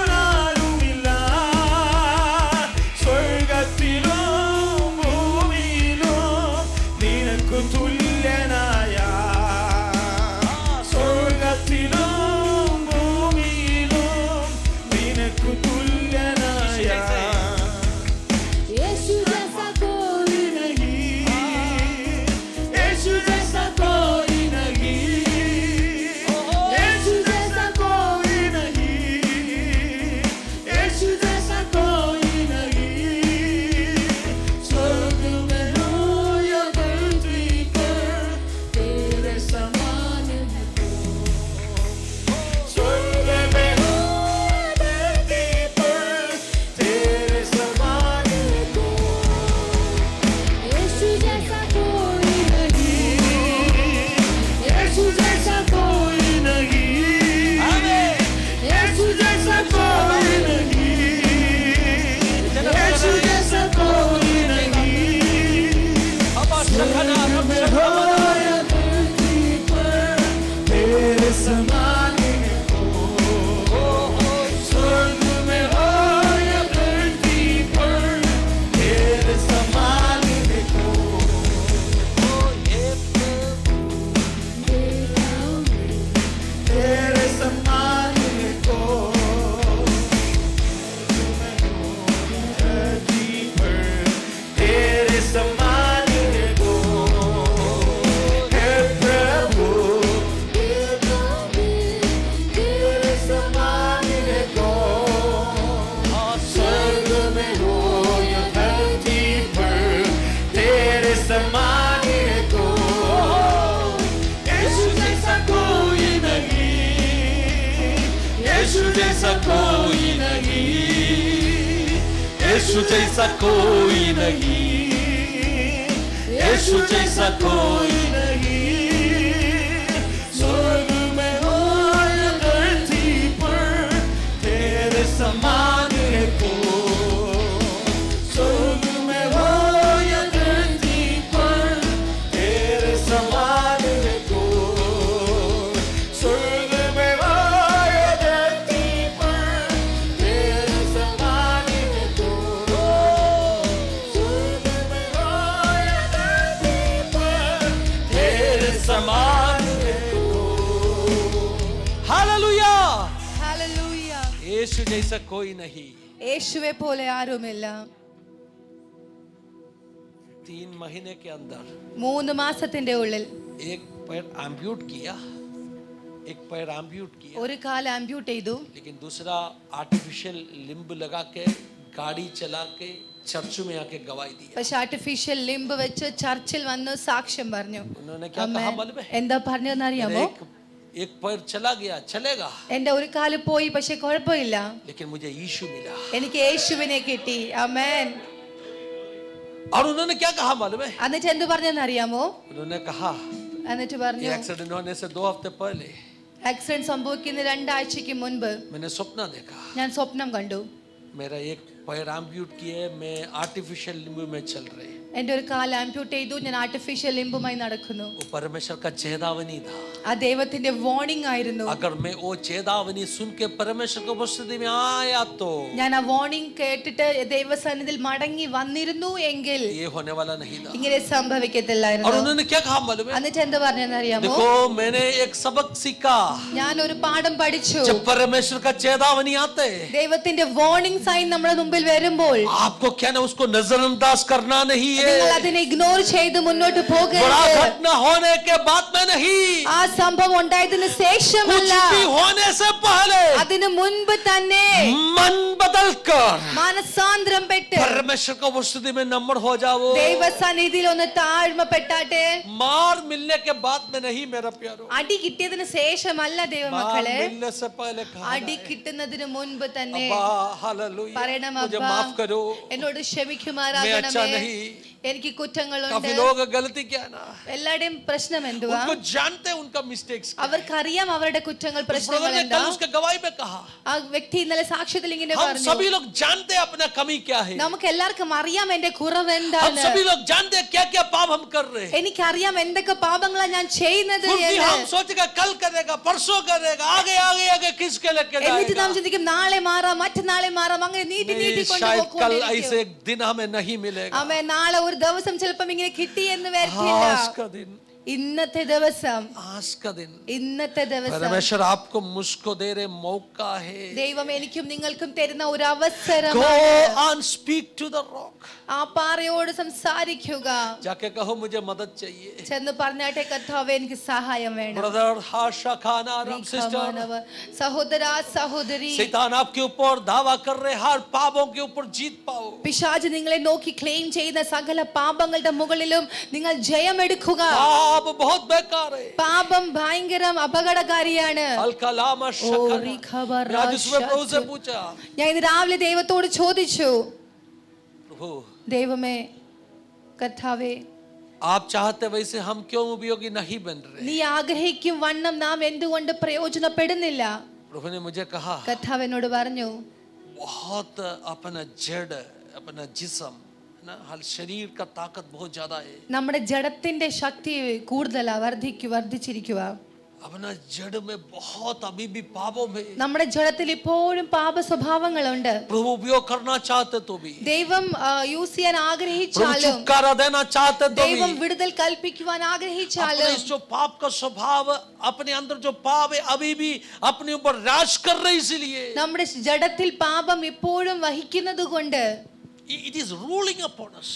यीशु जैसा कोई नहीं, यीशु जैसा कोई नहीं, यीशु जैसा कोई नहीं। स्वर्ग में हो या धरती पर तेरे समान है कोई, स्वर्ग में हो या धरती पर तेरे समान है कोई, स्वर्ग में हो या धरती पर तेरे समान है कोई, स्वर्ग में हो या धरती पर तेरे समान है कोई। हालेलुया। ഹല്ലേലൂയ. यीशु जैसा कोई नहीं। യേശുവെ പോലെ ആരുമില്ല. 3 महीने के अंदर 3 മാസത്തിന്റെ ഉള്ളിൽ एक पैर एम्प्यूट किया, एक पैर एम्प्यूट किया, ഒരു കാല് ആംപ്യൂട്ട് ചെയ്തു. लेकिन दूसरा आर्टिफिशियल लिम्ब लगा के गाड़ी चला के चर्च में आके गवाही दी। പക്ഷെ ആർട്ടിഫിഷ്യൽ ലിംബ് വെച്ച് ചർച്ചിൽ വന്ന് സാക്ഷ്യം പറഞ്ഞു. उन्होंने क्या कहा मालूम है? എന്താ പറഞ്ഞതെന്ന് അറിയാമോ? एक पैर चला गया, चलेगा, എന്റെ ഒരു കാല് പോയി, പക്ഷെ കുഴപ്പമില്ല, लेकिन मुझे यीशु मिला। എനിക്ക് യേശുവിനെ കിട്ടി. ആമേൻ. और उन्होंने क्या कहा मालूम है? എന്നിട്ട് എന്ത് പറഞ്ഞെന്ന് അറിയാമോ? उन्होंने कहा എന്നിട്ട് कि പറഞ്ഞു, एक्सीडेंट होने से 2 हफ्ते पहले ആക്സിഡന്റ് സംഭവിക്കുന്ന 2 ആഴ്ചയ്ക്ക് മുൻപ് मैंने सपना देखा, ഞാൻ സ്വപ്നം കണ്ടു. मेरा एक पैर एम्प्यूट किए, मैं आर्टिफिशियल लिम्ब में चल रहे। എന്റെ ഒരു കാല് ആംപ്യൂട്ട് ചെയ്തു, ഞാൻ ആർട്ടിഫിഷ്യൽ ലിംബുമായി നടക്കുന്നു. वो परमेश्वर का चेतावनी था। ആ ദൈവത്തിന്റെ വാർണിംഗ് ആയിരുന്നു. अगर मैं वो चेतावनी सुन के परमेश्वर की उपस्थिति में आया तो ഞാൻ ആ വാർണിംഗ് കേട്ടിട്ട് ദൈവസന്നിധിയിൽ മടങ്ങി വന്നിരുന്നു എങ്കിൽ ये होने वाला नहीं था। ഇങ്ങനെ और സംഭവിക്കത്തില്ലായിരുന്നു. उन्होंने क्या कहा मालूम है? എന്നിട്ട് എന്ത് പറഞ്ഞെന്ന് അറിയാമോ? देखो मैंने एक सबक सीखा, ഞാൻ ഒരു പാഠം പഠിച്ചു. जब परमेश्वर का चेतावनी आते ദൈവത്തിന്റെ വാർണിംഗ് സൈൻ നമ്മുടെ മുമ്പിൽ വരുമ്പോൾ आपको क्या ना उसको नजरअंदाज करना नहीं है। നിങ്ങൾ അതിനെ ഇഗ്നോർ ചെയ്ത് മുന്നോട്ട് बड़ा പോകരുത്. घटना होने के बाद में नहीं, ആ സംഭവം ഉണ്ടായതിനു कुछ ശേഷമല്ല, भी होने से पहले അതിനു മുൻപ് തന്നെ मन बदल कर മനസാന്തരം പെട്ട് परमेश्वर की उपस्थिति में नम्र हो जाओ। ദൈവസന്നിധിയിൽ ഒന്ന് താഴ്മപ്പെട്ടാട്ടെ. मार मिलने के बाद में नहीं मेरा प्यारो, അടി കിട്ടിയതിന് ശേഷമല്ല मार ദൈവമക്കളെ, मिलने से पहले कहा അടി കിട്ടുന്നതിന് മുൻപ് തന്നെ हालेलुया, പറയണം, मुझे അബ്ബാ माफ करो, എന്നോട് मैं अच्छा ക്ഷമിക്കുമാറാകണമേ, नहीं। എനിക്ക് കുറ്റങ്ങളുണ്ട്. काफी लोग गलती क्या ना, എല്ലാവരുടെയും പ്രശ്നം എന്തുവാ? उनको जानते हैं उनका मिस्टेक्स। അവർക്കറിയാം അവരുടെ കുറ്റങ്ങൾ, ब्रदर പ്രശ്നങ്ങൾ ने എന്താ. कल उसके गवाही में कहा, ആ വ്യക്തി ഇന്നലെ സാക്ഷ്യത്തിൽ ഇങ്ങനെ हम പറഞ്ഞു, सभी लोग जानते हैं अपना कमी क्या है, നമുക്ക് എല്ലാവർക്കും അറിയാം എന്റെ കുറവ് हम എന്താണ്, सभी लोग जानते हैं क्या क्या पाप हम कर रहे हैं। എനിക്കറിയാം എന്തൊക്കെ പാപങ്ങളാ ഞാൻ ചെയ്യുന്നത് फिर भी എന്ന്. हम सोचेगा कल करेगा, परसों करेगा, आगे आगे आगे किसके लेके എന്നിട്ട് നാം जाएगा। ചിന്തിക്കും നാളെ മാറാം, മറ്റന്നാളെ മാറാം, അങ്ങനെ നീട്ടി നീട്ടി नहीं, शायद कल കൊണ്ടുപോയിക്കൊണ്ടിരിക്കും. ऐसे एक दिन हमें नहीं मिलेगा। ആമേൻ. നാളെ ഒരു ദിവസം ചിലപ്പം ഇങ്ങനെ കിട്ടിയെന്ന് വരത്തില്ല. आज का दिन, ഇന്നത്തെ ദിവസം, आज का दिन ഇന്നത്തെ ദിവസം परमेश्वर आपको मुझको दे रहे मौका है। ദൈവം എനിക്കും നിങ്ങൾക്കും തരുന്ന ഒരു Go അവസരമാണ്. and speak to the rock. ആ പാറയോട് സംസാരിക്കുക. जाके कहो मुझे मदद चाहिए। ചെന്ന് പറഞ്ഞാട്ടെ, കർത്താവേ എനിക്ക് സഹായം വേണം. ब्रदर हाशा खाना रब सिस्टर, സഹോദര സഹോദരി, शैतान आपके ऊपर दावा कर रहे, हर पापों के ऊपर जीत पाओ। പിശാച് നിങ്ങളെ നോക്കി ക്ലെയിം ചെയ്യുന്ന സകല പാപങ്ങളുടെ മുകളിലും നിങ്ങൾ ജയമെടുക്കുക. पाप बहुत बेकार है। പാപം ഭയങ്കരം അപകടകാരിയാണ്. अलकलामा शकर। आज उसमें प्रभु से पूछा, ഞാൻ ഇന്ന് രാവിലെ ദൈവത്തോട് ചോദിച്ചു, प्रभु ദൈവമേ, കർത്താവേ, आप चाहते वैसे हम क्यों उपयोगी नहीं बन रहे। നീ ആഗ്രഹിക്കും വണ്ണം നാം എന്തുകൊണ്ട് പ്രയോജനപ്പെടുന്നില്ല. प्रभु ने मुझे कहा, കർത്താവ് എന്നോട് പറഞ്ഞു, बहुत अपना जड़, अपना जिस्म ना, हर शरीर का ताकत बहुत ज्यादा है। നമ്മുടെ ജഡത്തിന്റെ ശക്തി കൂടുതലാ, വർദ്ധിച്ചിരിക്കുക. अपना जड़ में बहुत अभी भी पापों में നമ്മുടെ ജഡത്തിൽ ഇപ്പോഴും പാപ സ്വഭാവങ്ങളുണ്ട്. प्रभु उपयोग करना चाहते तो भी, ദൈവം യൂസ് ചെയ്യാൻ प्रभु ആഗ്രഹിച്ചാലും, छुटकारा देना चाहते तो ദൈവം भी, വിടുതൽ കൽപ്പിക്കുവാൻ अपने ആഗ്രഹിച്ചാലും, इस जो पाप का स्वभाव, अपने अंदर जो पाप है अभी भी अपने ऊपर राज कर रहे, इसलिए നമ്മുടെ ജഡത്തിൽ പാപം ഇപ്പോഴും വഹിക്കുന്നത് കൊണ്ട് it is ruling upon us.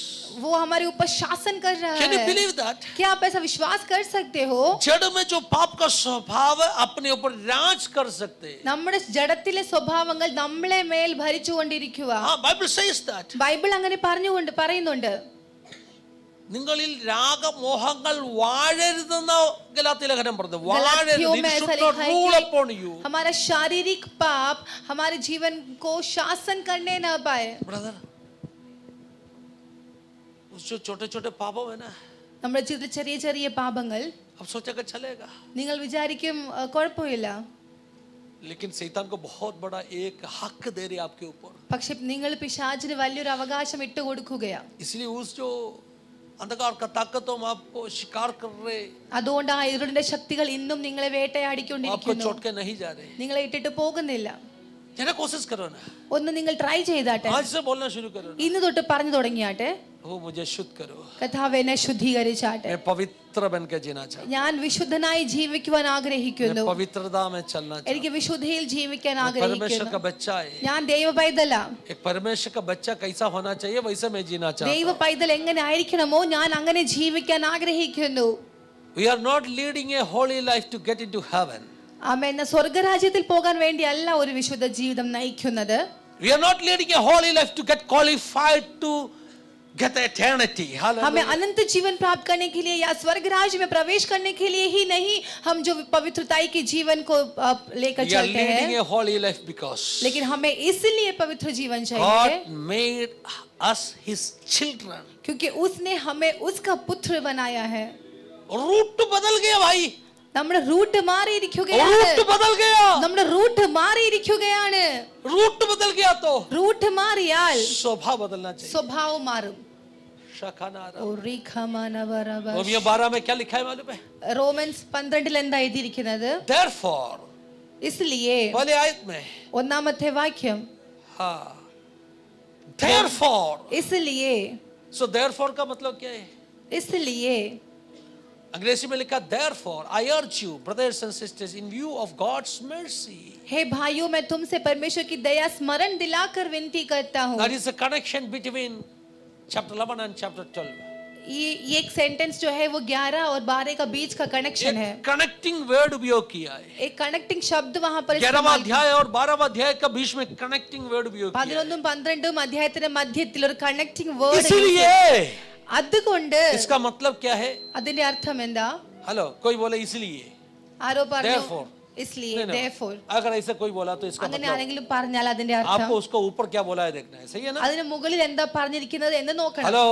वो हमारे ऊपर शासन कर रहा Can you है. believe that? क्या आप ऐसा विश्वास कर सकते हो? जड़ में जो पाप का स्वभाव है अपने ऊपर राज कर सकते हैं। നമ്മുടെ ജഡത്തിലെ സ്വഭാവങ്ങൾ നമ്മളെ മേൽ ഭരിച്ചുകൊണ്ടിരിക്കുക. हाँ, Bible says that. ബൈബിൾ അങ്ങനെ പറയുന്നുണ്ട്. നിങ്ങളിൽ രാഗമോഹങ്ങൾ വാഴരുതെന്ന ഗലാത്യ ലേഖനം പറഞ്ഞു. गलातियों में ऐसा लिखा है rule upon you. कि हमारा शारीरिक पाप हमारे जीवन को शासन करने न पाए. ब्रदर, जो छोटे छोटे पापों है ना, നമ്മുടെ ജീവിതത്തിൽ ചെറിയ ചെറിയ പാപങ്ങൾ अब सोचेगा चलेगा, നിങ്ങൾ വിചാരിക്കും കുഴപ്പമില്ല. लेकिन शैतान को बहुत बड़ा एक हक दे रहे आपके ऊपर. പക്ഷെ നിങ്ങൾ പിശാചിന് വലിയൊരു അവകാശം ഇട്ട് കൊടുക്കുകയാണ്. इसलिए उस जो अंधकार का ताकतों में आपको शिकार कर रहे, അതുകൊണ്ട് ആ ഇരുളിന്റെ ശക്തികൾ ഇന്നും നിങ്ങളെ आपको വേട്ടയാടിക്കൊണ്ടിരിക്കുന്നു. छोड़ के नहीं जा रहे. നിങ്ങളെ ഇട്ടിട്ട് പോകുന്നില്ല. जरा कोशिश करो ना, ഒന്ന് നിങ്ങൾ ട്രൈ ചെയ്താട്ടെ. आज से बोलना शुरू करो ना, ഇന്ന് തൊട്ട് പറഞ്ഞു തുടങ്ങിയാട്ടെ, वो मुझे शुद्ध करो, കർത്താവേ എന്നെ ശുദ്ധീകരിച്ചാട്ടെ. मैं पवित्र बन के जीना चाहता हूं, ഞാൻ വിശുദ്ധനായി ജീവിക്കുവാൻ ആഗ്രഹിക്കുന്നു. मैं पवित्रता में चलना चाहता എനിക്ക് വിശുദ്ധിയിൽ ജീവിക്കാൻ हूं. परमेश्वर ആഗ്രഹിക്കുന്നു. का बच्चा है, ഞാൻ ദൈവ പൈതല. एक परमेश्वर का बच्चा कैसा होना चाहिए वैसे मैं जीना चाहता ദൈവ हूं. പൈതൽ എങ്ങനെ ആയിരിക്കണമോ ഞാൻ അങ്ങനെ ജീവിക്കാൻ ആഗ്രഹിക്കുന്നു. We are not leading a holy life to get into heaven. ആമേൻ. സ്വർഗ്ഗരാജ്യത്തിൽ പോകാൻ വേണ്ടിയല്ല ഒരു വിശുദ്ധ ജീവിതം നയിക്കുന്നത്. We are not leading a holy life to get qualified to get eternity. हमें Hallelujah. अनंत जीवन प्राप्त करने के लिए या स्वर्ग राज्य में प्रवेश करने के लिए ही नहीं, हम जो पवित्रताई के जीवन को लेकर We are चलते leading हैं, a holy life because लेकिन हमें इसलिए पवित्र जीवन चाहिए God made us His children. क्योंकि उसने हमें उसका पुत्र बनाया है. रूट बदल गया भाई, നമ്മുടെ റൂട്ട് മാറിയിരിക്കുകയാണ്. रूट बदल गया, നമ്മുടെ റൂട്ട് മാറിയിരിക്കുകയാണ്. रूट बदल गया तो റൂട്ട് മാറിയാൽ स्वभाव बदलना चाहिए. സ്വഭാവം മാറും. शखानारा. ഓറിഖമനവരവ. रोमियो 12 में क्या लिखा है मालूम है? റോമൻസ് 12 എന്താ എഴുതിയിരിക്കുന്നത്? Therefore, इसलिए पहले आयत में, ഒന്നാമത്തെ വാക്യം, हाँ, therefore. इसलिए. So therefore का मतलब क्या है? इसलिए अंग्रेजी में लिखा therefore I urge you brothers and sisters in view of God's mercy. हे भाइयों, मैं तुमसे परमेश्वर की दया स्मरण दिलाकर विनती करता हूँ. That is the connection between chapter 11 and chapter 12. ये एक सेंटेंस जो है वो 11 और 12 का बीच का कनेक्शन है. एक कनेक्टिंग वर्ड उपयोग किया है. एक कनेक्टिंग शब्द वहां पर 11वां अध्याय और 12वां अध्याय का बीच में कनेक्टिंग वर्ड उपयोग किया है. 11ഉം 12ഉം അധ്യായത്തിന്റെ മധ്യത്തിൽ ഒരു കണക്റ്റിംഗ് വേർഡ്. इसलिए അതുകൊണ്ട് इसका मतलब क्या है? അതിന്റെ അർത്ഥം എന്താ? हेलो, कोई बोले इसलिए, ആരോ പറഞ്ഞു Therefore. इसलिए, नहीं, नहीं. therefore. अगर ऐसे कोई बोला तो इसका അങ്ങനെ मतलब ആരെങ്കിലും പറഞ്ഞാൽ അതിന്റെ അർത്ഥം, आपको उसको ऊपर क्या बोला है देखना है. सही है ना? അതിന് മുകളിൽ എന്താ പറഞ്ഞിരിക്കുന്നത് എന്ന് നോക്കണം. हेलो,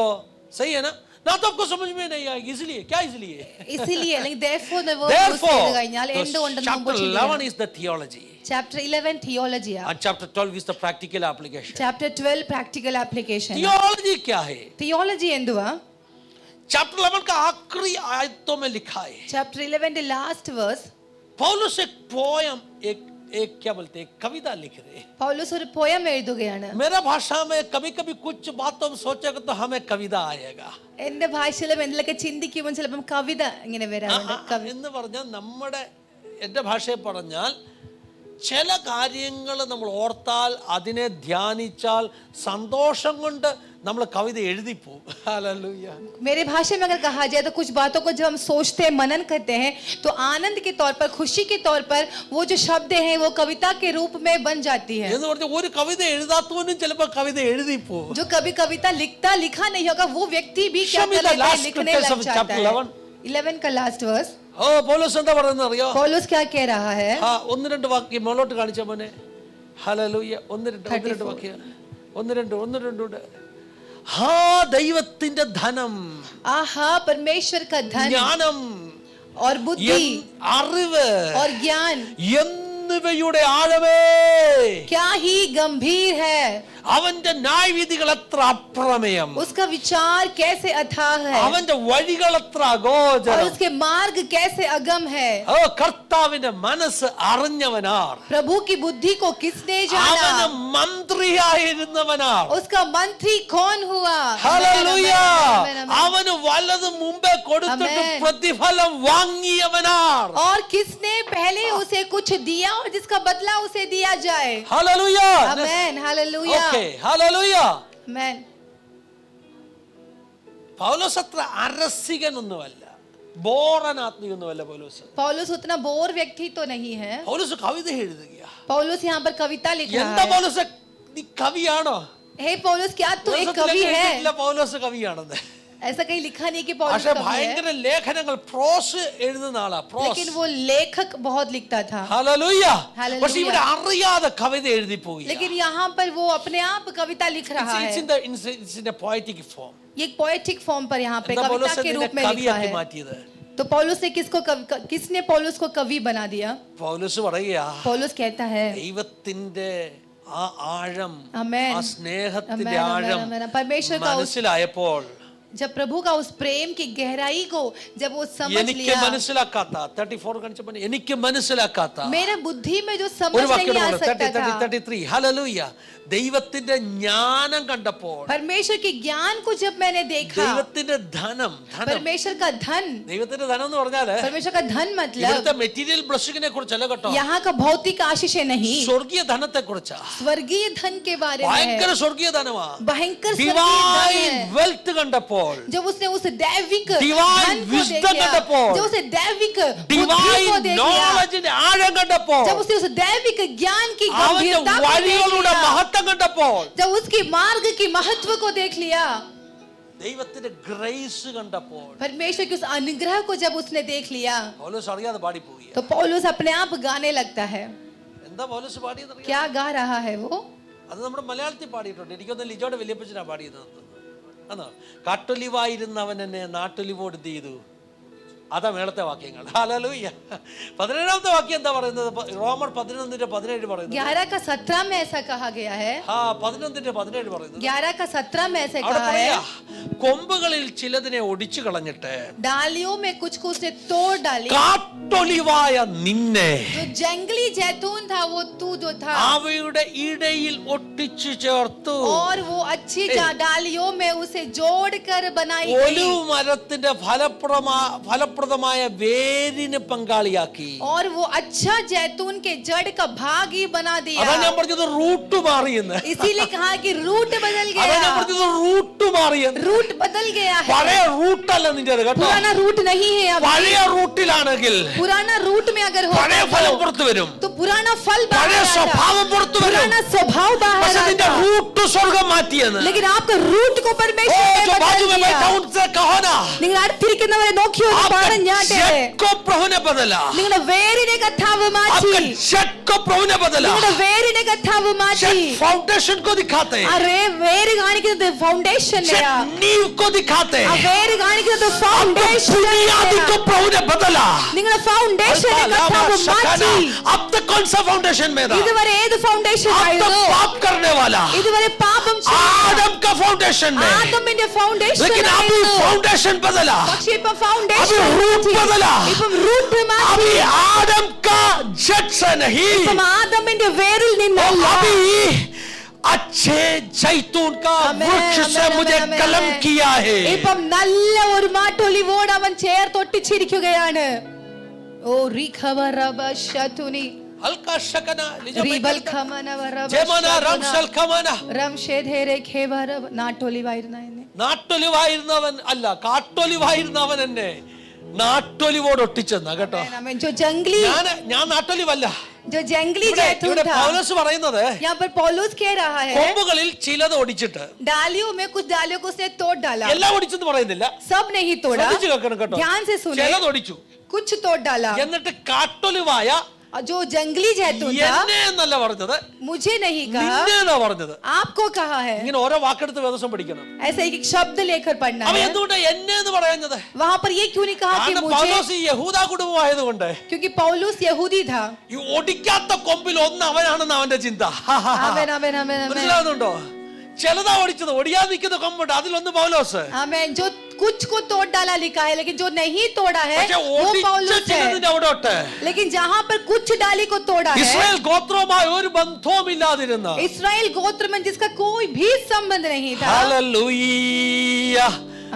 सही है ना? ना तो आपको समझ में नहीं आएगी. इसलिए क्या? इसलिए इसलिए അല്ലെങ്കിൽ therefore എന്ന വേർഡ് യൂസ് ചെയ്തു കഴിഞ്ഞാൽ എന്തുകൊണ്ടെന്ന് മുമ്പ് chapter ചിന്തിക്കണം. 11 is the theology Chapter 11 theology ആണ്. and chapter 12 is the practical application. Chapter 12 practical application. theology क्या है? theology എന്തുവാ? chapter 11 का आखिरी आयतों में लिखा है. Chapter 11 the last verse, पौलुस एक पोयम, एक क्या बोलते हैं, कविता लिख रहे हैं. പൗലോസ് ഒരു പോയം എഴുതുകയാണ്. मेरा भाषा में कभी कभी कुछ बातों में सोचेगा तो हमें कविता आएगा. എന്റെ ഭാഷയിലും എന്തൊക്കെ ചിന്തിക്കുമ്പോൾ ചിലപ്പം കവിത ഇങ്ങനെ വരാറുണ്ട്. എന്ന് പറഞ്ഞാൽ നമ്മുടെ എൻ്റെ ഭാഷയിൽ പറഞ്ഞാൽ ചില കാര്യങ്ങൾ നമ്മൾ ഓർത്താൽ അതിനെ ധ്യാനിച്ചാൽ സന്തോഷം കൊണ്ട് നമ്മൾ കവിത എഴുതിപ്പോവും. हालेलुया. मेरे भाषा में अगर कहा जाए तो कुछ बातों को जब हम सोचते हैं, मनन करते हैं, तो आनंद के तौर पर, खुशी के तौर पर वो जो शब्द हैं वो कविता के रूप में बन जाती है. എന്ന് പറഞ്ഞാൽ ഒരു കവിത എഴുതാത്തവനും ചിലപ്പോൾ കവിത എഴുതിപ്പോവും. जो कभी कविता लिखा नहीं होगा वो व्यक्ति भी क्या कर लेता है, लिखने लग जाता है. 11 का लास्ट वर्स. ഓ പൗലോസ് എന്താ പറയുന്നത് അറിയോ? पौलुस क्या कह रहा है? ആ ഒന്ന് രണ്ട് വാക്യം മുകളിലോട്ട് കാണിച്ച മോനെ. ഹല്ലേലൂയ. ഒന്ന് രണ്ട് വാക്യം. ഒന്ന് രണ്ട്. ഹാ ദൈവത്തിന്റെ ധനം, आहा परमेश्वर का धन ജ്ഞാനം, और बुद्धि അറിവ് और ज्ञान എന്നിവയുടെ ആഴമേ क्या ही गंभीर है. അവന്റെ ന്യായവിധികൾ എത്ര അപ്രമേയം, उसका विचार कैसे अथाह है അവന്റെ വഴികൾ എത്ര और അഗോചരം. उसके मार्ग कैसे अगम है. ഓ കർത്താവിന്റെ മനസ്സ് അറിഞ്ഞവനാർ, प्रभु की बुद्धि को किसने അവന് जाना. മന്ത്രിയായിരുന്നവനാർ. उसका मंत्री कौन हुआ. ഹല്ലേലൂയ. Amen, amen. അവന് വല്ലതും മുമ്പേ കൊടുത്തിട്ട് Amen. പ്രതിഫലം വാങ്ങിയവനാർ. और किसने पहले उसे कुछ दिया और जिसका बदला उसे दिया जाए. Hallelujah. Amen. Hallelujah. Okay, hallelujah. Amen. Paulose അത്ര അരസികനൊന്നുമല്ല, ബോറനാത്മികയൊന്നുമല്ല പൗലോസ്. पौलुस उतना बोर व्यक्ति तो नहीं है. പൗലോസ് കവിത എഴുതുകയാ. पौलुस यहाँ पर कविता लिख എന്താ रहा है. പൗലോസ്, നീ കവിയാണോ? हे पौलुस, क्या तू एक कवि है? പൗലോസ് കവിയാണെന്ന്. ऐसा कहीं लिखा नहीं कि पौलुस പക്ഷെ कवि है, ഭയങ്കര ലേഖനങ്ങൾ പ്രോസ് എഴുതുന്ന ആളാ പ്രോസ്. लेकिन वो लेखक बहुत लिखता था. ഹല്ലേലൂയ. Hallelujah. പക്ഷെ ഇവിടെ അറിയാതെ കവിത എഴുതി പോയി. लेकिन यहाँ पर वो अपने आप कविता लिख रहा है. It's in a poetic form. ये एक पोएटिक फॉर्म पर यहाँ पे എന്താ कविता പൗലോസ് के ഇതിനെ रूप में लिखा കവിയാക്കി है. മാറ്റിയത്? तो पौलुस ने किसने पौलुस को कवि बना दिया? പൗലോസ് പറയുക पौलुस कहता है, ദൈവത്തിന്റെ ആ ആഴം, Amen. ആ സ്നേഹത്തിന്റെ Amen, amen, ആഴം amen. परमेश्वर का उस, മനസ്സിലായപ്പോൾ जब प्रभु का उस प्रेम की गहराई को जब वो समझ എനിക്ക് लिया, മനസ്സിലാക്കാത്ത 34 കാണിച്ചപ്പോൾ എനിക്ക് മനസ്സിലാക്കാത്ത मेरा बुद्धि में जो ഒരു समझ नहीं വാക്യം आ सकता था, 33 ഹല്ലേലൂയ. ദൈവത്തിന്റെ ജ്ഞാനം കണ്ടപ്പോൾ, परमेश्वर के ज्ञान को जब मैंने देखा, ദൈവത്തിന്റെ ധനം परमेश्वर का धन, ദൈവത്തിന്റെ ധനം എന്ന് പറഞ്ഞാല് परमेश्वर का धन मतलब ഇവിടുത്തെ മെറ്റീരിയൽ ബ്ലെസ്സിങ്ങിനെ കുറിച്ചല്ല കേട്ടോ, यहाँ का भौतिक आशीष नहीं, സ്വർഗീയ ധനത്തെ കുറിച്ചാ. स्वर्गीय धन के बारे में ഭയങ്കര है. സ്വർഗീയ ധനമാ. भयंकर स्वर्गीय ഡിവൈൻ धन है. വെൽത്ത് കണ്ടപ്പോൾ, जब उसने उस दैविक Divine धन को देख wisdom लिया, कണ്ടപ്പോൾ, जब उसे दैविक बुद्धि ഡിവൈൻ को देख लिया, നോളജിന്റെ ആഴം കണ്ടപ്പോൾ, जब उसने उस दैविक ज्ञान की അവന്റെ गंभीरता को देख വഴികളുടെ लिया, മഹത്വം കണ്ടപ്പോൾ, जब उसकी मार्ग की महत्व को देख लिया, ദൈവത്തിന്റെ ഗ്രേസ് കണ്ടപ്പോൾ, परमेश्वर के उस अनुग्रह को जब उसने देख लिया, പൗലോസ് അറിയാതെ പാടിപ്പോയി. तो पौलुस अपने आप गाने लगता है. എന്താ പൗലോസ് പാടിയെന്നറിയാം? क्या गा रहा है वो? അത് നമ്മുടെ മലയാളത്തിൽ പാടിയിട്ടുണ്ട്. എനിക്കൊന്ന് ലിജോയുടെ വലിയപ്പച്ചനാ പാടിയത്. ആണോ? കാട്ടൊലിവായിരുന്നവൻ എന്നെ നാട്ടൊലിവോട് എന്ത് ചെയ്തു? അതാ മേളത്തെ വാക്യങ്ങൾ. ഹല്ലേലൂയ. 17ാമത്തെ വാക്യം എന്താ പറയുന്നത്? റോമർ 11:17 പറയുന്നു. 11 का 17 में ऐसा कहा गया है. 11:17 പറയുന്നു. 11 का 17 में ऐसे അവിടെ कहा है, പറയാ, കൊമ്പുകളിൽ ചിലതിനെ ഒടിച്ചു കളഞ്ഞിട്ട് डालियों में कुछ को उसने तोड़ डाली, കാട്ടൊലിവായ നിന്നെ जो जंगली जैतून था वो तू जो था, അവയുടെ ഇടയിൽ ഒട്ടിച്ചു ചേർത്തു. और वो अच्छी डालियों में उसे जोड़कर बनाई ഒലിവ് गई, മരത്തിന്റെ ഫലപ്രദമായ വേരിന് പങ്കാളിയാക്കി. और वो अच्छा जैतून के जड़ का भाग ही बना दिया. അതാ ഞാൻ പറഞ്ഞത് റൂട്ട് മാറിയെന്ന്. इसीलिए कहा कि रूट बदल അതാ ഞാൻ गया, പറഞ്ഞത് റൂട്ട് മാറിയെന്ന്. रूट बदल गया है. പഴയ റൂട്ടല്ല നിന്റേത് കേട്ടോ. पुराना रूट नहीं है अब. പഴയ റൂട്ടിലാണെങ്കിൽ पुराना रूट में अगर പഴയ होता ഫലം പുറത്തു വരും, तो पुराना फल बाहर പഴയ आता, സ്വഭാവം പുറത്തു വരും. पुराना स्वभाव बाहर പക്ഷെ നിന്റെ आता. റൂട്ട് സ്വർഗം മാറ്റിയെന്ന്. लेकिन आपका रूट को ഓ, परमेश्वर ने जो बदल बाजू में दिया. बैठा उनसे कहो ना, നിങ്ങൾ അടുത്തിരിക്കുന്നവരെ നോക്കി ഒന്ന് आपका പറഞ്ഞാട്ടെ, जेट को प्रभु ने बदला. നിങ്ങളുടെ വേരിനെ കർത്താവ് മാറ്റി, आपका जेट को प्रभु ने बदला. നിങ്ങളുടെ വേരിനെ കർത്താവ് മാറ്റി. जेट फाउंडेशन को दिखाते, അരേ വേര് കാണിക്കുന്നത് ഫൗണ്ടേഷൻ जेट नींव को दिखाते. ആ വേര് കാണിക്കുന്നത് आपका ഫൗണ്ടേഷൻ बुनियादी को प्रभु ने बदला. നിങ്ങളുടെ ഫൗണ്ടേഷനെ കർത്താവ് മാറ്റി. अब तक कौन सा फाउंडेशन में था? ഇതുവരെ ഏത് ഫൗണ്ടേഷൻ अब ആയിരുന്നു? तक पाप करने वाला ഇതുവരെ പാപം आदम का फाउंडेशन में. ആദമിന്റെ ഫൗണ്ടേഷൻ लेकिन अभी फाउंडेशन बदला. പക്ഷേ ഇപ്പോ अभी ഫൗണ്ടേഷൻ रूट बदला. ഇപ്പം റൂട്ട് മാറ്റി. अभी आदम का जेट से नहीं, ഇപ്പം ആദമിന്റെ വേരിൽ നിന്നല്ല, अभी अच्छे जैतून का Amen, वृक्ष से amen, मुझे amen, कलम amen. किया है. ഇപ്പം നല്ല ഒരു മാട്ടൊലിവോട് അവൻ ചേർത്തൊട്ടിച്ചിരിക്കുകയാണ്. ഓ റിഖവറബശതുനി हल्का शकना റിബൽ ഖമനവറബ ജമന റംസൽ ഖമന. റംഷേധേരെ ഖേവറ നാട്ടൊലിവായിരുന്നെ നാട്ടൊലിവായിരുന്നവൻ അല്ല, കാട്ടൊലിവായിരുന്നവൻ എന്നെ നാട്ടൊലിവോട് ഒട്ടിച്ചെന്ന കേട്ടോ. जो जंगली ഞാൻ നാട്ടൊലിവല്ല. जो जंगली ഇവിടെ जैतून ഇവിടെ था, പൗലോസ് പറയുന്നത് यहाँ पर पौलुस कह रहा है, കൊമ്പുകളിൽ ചിലത് ഒടിച്ചിട്ട്, डालियों में कुछ डालियों को उसने तोड़ डाला, എല്ലാം ഒടിച്ചെന്ന് പറയുന്നില്ല, सब नहीं तोड़ा, ശ്രദ്ധിച്ചു കേൾക്കണം കേട്ടോ. ध्यान से सुने, ചിലത് ഒടിച്ചു, कुछ तोड़ डाला. എന്നിട്ട് കാട്ടൊലിവായ और जो जंगली जैतून था, എന്നെ എന്നല്ല പറഞ്ഞത്, मुझे नहीं कहा, നിന്നെ എന്നാ പറഞ്ഞത്. आपको कहा है. ഇങ്ങനെ ഓരോ വാക്കെടുത്ത് വേദസം പഠിക്കണം. ऐसा एक शब्द लेकर पढ़ना അവ है. എന്തുകൊണ്ട് എന്നെ എന്ന് പറയുന്നത്? वहां पर ये क्यों नहीं कहा कि കാരണം मुझे? പൗലോസ് ഈ യഹൂദ കുടുംബമായതുകൊണ്ട് क्योंकि पौलुस यहूदी था. ഈ ഒടിക്കാത്ത കൊമ്പിൽ ഒന്ന് അവനാണെന്ന് അവന്റെ ചിന്ത. आमेन आमेन आमेन आमेन മനസ്സിലാവുന്നുണ്ടോ? ചിലതാ ഒടിച്ചത്, ഒടിയാൻ നിൽക്കുന്ന കൊമ്പുണ്ട്, അതിലൊന്ന് പൗലോസ്. आमेन. जो कुछ को तोड़ डाला लिखा है, लेकिन जो नहीं तोड़ा है പക്ഷെ वो ഒടിച്ച पौलुस है. ചിലതിന്റെ അവിടോട്ട് लेकिन जहां पर कुछ डाली को तोड़ा है, ഇസ്രായേൽ ഗോത്രവുമായി ഒരു ബന്ധവുമില്ലാതിരുന്ന, इस्राएल गोत्र में जिसका कोई भी संबंध नहीं था. ഹല്ലേലൂയ,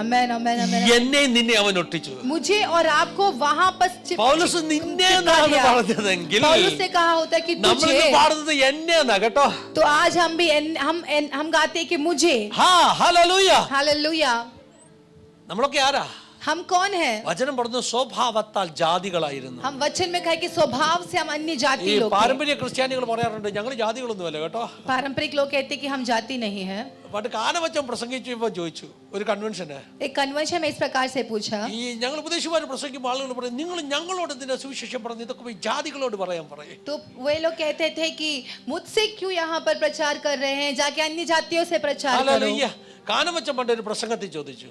आमेन आमेन आमेन. എന്നെ നിന്നെ അവൻ ഒട്ടിച്ചു. मुझे और आपको वहां पर പൗലോസ് നിന്നെ എന്നാണ് പറഞ്ഞതെങ്കിൽ पौलुस ने कहा होता कि നമ്മളിത് तुझे, പാടുന്നത് എന്നെ എന്നാ കേട്ടോ. तो आज हम भी हम गाते कि मुझे. ഹാ ഹല്ലേലൂയ. हालेलुया. നമ്മളൊക്കെ ആരാ? हम कौन हैं? വചനം പറഞ്ഞു സ്വഭാവത്താൽ ജാതികളായിരുന്നു. हम वचन में कहे कि स्वभाव से हम अन्य ഈ जाति लोग हैं। പാരമ്പര്യ ക്രിസ്ത്യാനികൾ പറയാറുണ്ട് ഞങ്ങൾ ജാതികളൊന്നുമല്ല കേട്ടോ. पारंपरिक लोग कहते हैं कि हम जाति नहीं है। പണ്ട് കാനവച്ചൻ പ്രസംഗിച്ചപ്പോ ചോദിച്ചു ഒരു കൺവെൻഷന്, एक कन्वेंशन में इस प्रकार से पूछा, ഈ ഞങ്ങൾ ഉപദേശിമാർ പ്രസംഗിക്കുമ്പോൾ ആളുകൾ പറയും നിങ്ങൾ ഞങ്ങളോട് എന്തിനാ സുവിശേഷം പറഞ്ഞു, ഇതൊക്കെ പോയി ജാതികളോട് പറയാൻ പറയും. तो वे लोग कहते थे कि मुझसे क्यों यहाँ पर प्रचार कर रहे हैं, जाके अन्य जातियों से प्रचार करो। ഹല്ലേലൂയ. കാനവച്ചൻ പണ്ട് ഒരു പ്രസംഗത്തിൽ ചോദിച്ചു,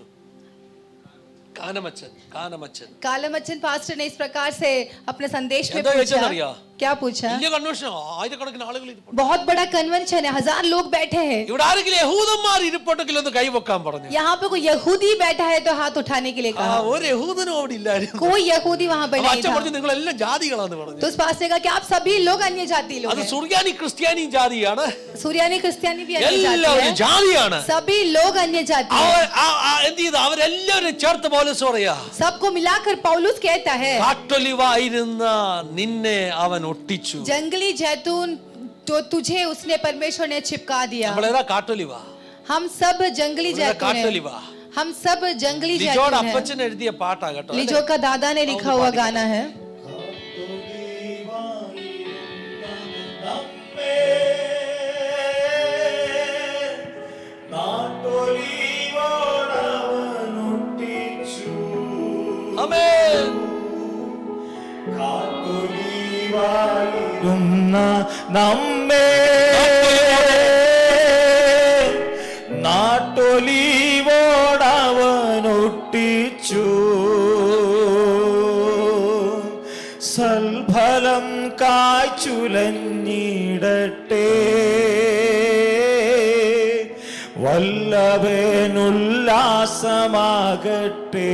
कालमचन पास्टर ने इस प्रकार से अपने संदेश में എന്താ पूछा, ചോദിച്ചെന്നറിയോ? क्या पूछा? വലിയ കൺവെൻഷൻ, ആയിരക്കണക്കിന് ആളുകൾ ഇരിപ്പുണ്ട്. बहुत बड़ा कन्वेंशन है, 1000 लोग बैठे हैं। ഇവിടെ ആരെങ്കിലും യഹൂദന്മാർ ഇരിപ്പുണ്ടെങ്കിൽ ഒന്ന് കൈവെക്കാൻ പറഞ്ഞു. यहाँ पे कोई यहूदी बैठा है तो हाथ उठाने के लिए कहा। ഒരു യഹൂദനും അവിടെ ഇല്ലായിരുന്നു. कोई यहूदी वहाँ पर नहीं അച്ഛൻ था। പറഞ്ഞു നിങ്ങളെല്ലാം ജാതികളാന്ന് പറഞ്ഞു. तो उस पास्टर ने कहा कि आप सभी लोग अन्य जाति लोग അത് हैं। സുറിയാനി ക്രിസ്ത്യാനി ജാതിയാണ്. सुरियानी क्रिस्टियानी भी अन्य जाति എല്ലാവരും है। ജാതിയാണ്. सभी लोग अन्य जाति हैं। എന്ത് ചെയ്തു? അവരെല്ലാവരും ചേർത്ത് പൗലോസ് പറയാ, सबको मिलाकर पौलुस कहता है, കാട്ടൊലിവായിരുന്ന നിന്നെ അവൻ ഒട്ടിച്ചു. जंगली जैतून तो तुझे उसने परमेश्वर ने चिपका दिया। നമ്മളേതാ കാട്ടൊലിവ? हम सब जंगली जैतून हैं। കാട്ടൊലിവ. हम सब जंगली ലിജോയുടെ जैतून हैं। അപ്പച്ചൻ എഴുതിയ പാട്ടാ കേട്ടോ. लिजो का दादा ने लिखा हुआ गाना है। ആമേൻ. നമ്മെ നാട്ടൊലിവോടവനൊട്ടിച്ചു സൽഫലം കായ്ച്ചുലഞ്ഞിടട്ടെ വല്ലഭനുല്ലാസമാകട്ടെ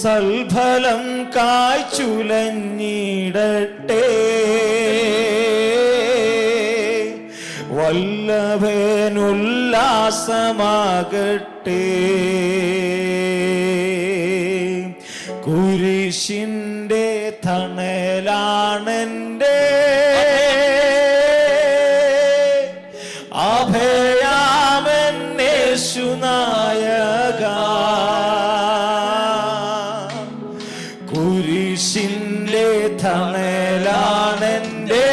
സൽഫലം കായ്ച്ചുലഞ്ഞിടട്ടെ വല്ലഭനുല്ലാസമാകട്ടെ കുരിശിന്റെ തണലാണെന്റെ അഭയാമെന്നേശുനായക കുരിശിന്റെ തണലാണെന്റെ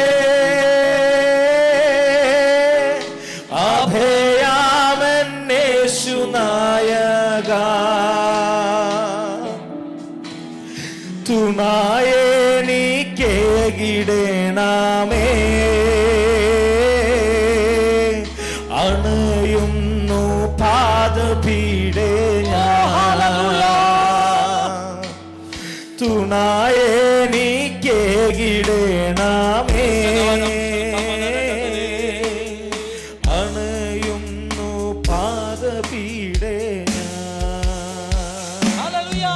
അഭയാമെന്നേശുനായക തുണായെനിക്കേകിടേണമേ അണയുന്നു പാദപീഠേ തുണായെനിക്കേകിടേണമേ അണയുന്നു പാദപീഠേ ഹല്ലേലൂയ.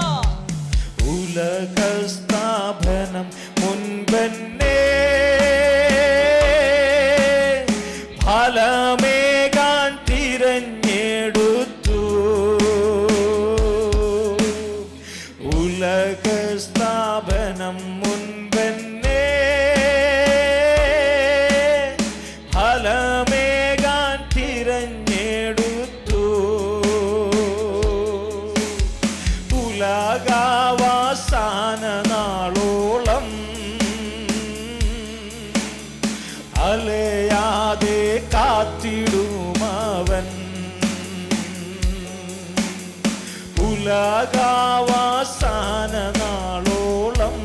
ഉലകസ്ഥാപനം മുൻപെന്നെ ഫലമേകാൻ തിരഞ്ഞെടുത്തു ഉലകസ്ഥാപനം മുൻപെന്നെ ഫലമേകാൻ തിരഞ്ഞെടുത്തു ഉലകാവസാന നാളോളം അലയാതെ കാത്തിടുമവൻ ഉലകാവസാന നാളോളം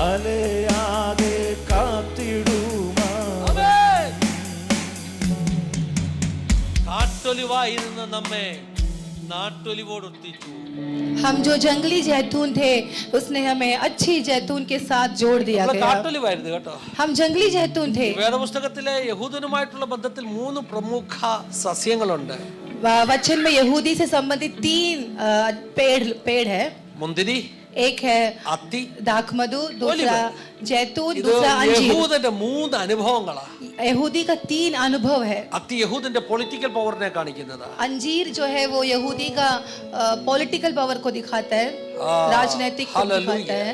അലയാതെ കാത്തിടുമവൻ ആമേൻ. കാട്ടൊലിവായിരുന്ന നമ്മെ നാട്ടൊലിവോടൊട്ടിച്ചു. हम जो जंगली जैतून थे उसने हमें अच्छी जैतून के साथ जोड़ दिया നമ്മള് गया। കാട്ടൊലിവായിരുന്നു കേട്ടോ. हम जंगली जैतून थे। വേദപുസ്തകത്തിലെ യഹൂദനുമായിട്ടുള്ള ബന്ധത്തിൽ 3 പ്രമുഖ സസ്യങ്ങളുണ്ട്. वचन में यहूदी से संबंधित 3 पेड़ है। മുന്തിരി, एक है അത്തി, दाखमधु, दूसरा जैतून, ഇത് दूसरा अंजीर। യഹൂദന്റെ 3 അനുഭവങ്ങളാ. यहूदी का 3 अनुभव है। അത്തി യഹൂദന്റെ പൊളിറ്റിക്കൽ പവറിനെ കാണിക്കുന്നത്. अंजीर जो है वो यहूदी का पॉलिटिकल पावर को दिखाता है, राजनीतिक को हालेलुया। दिखाता है।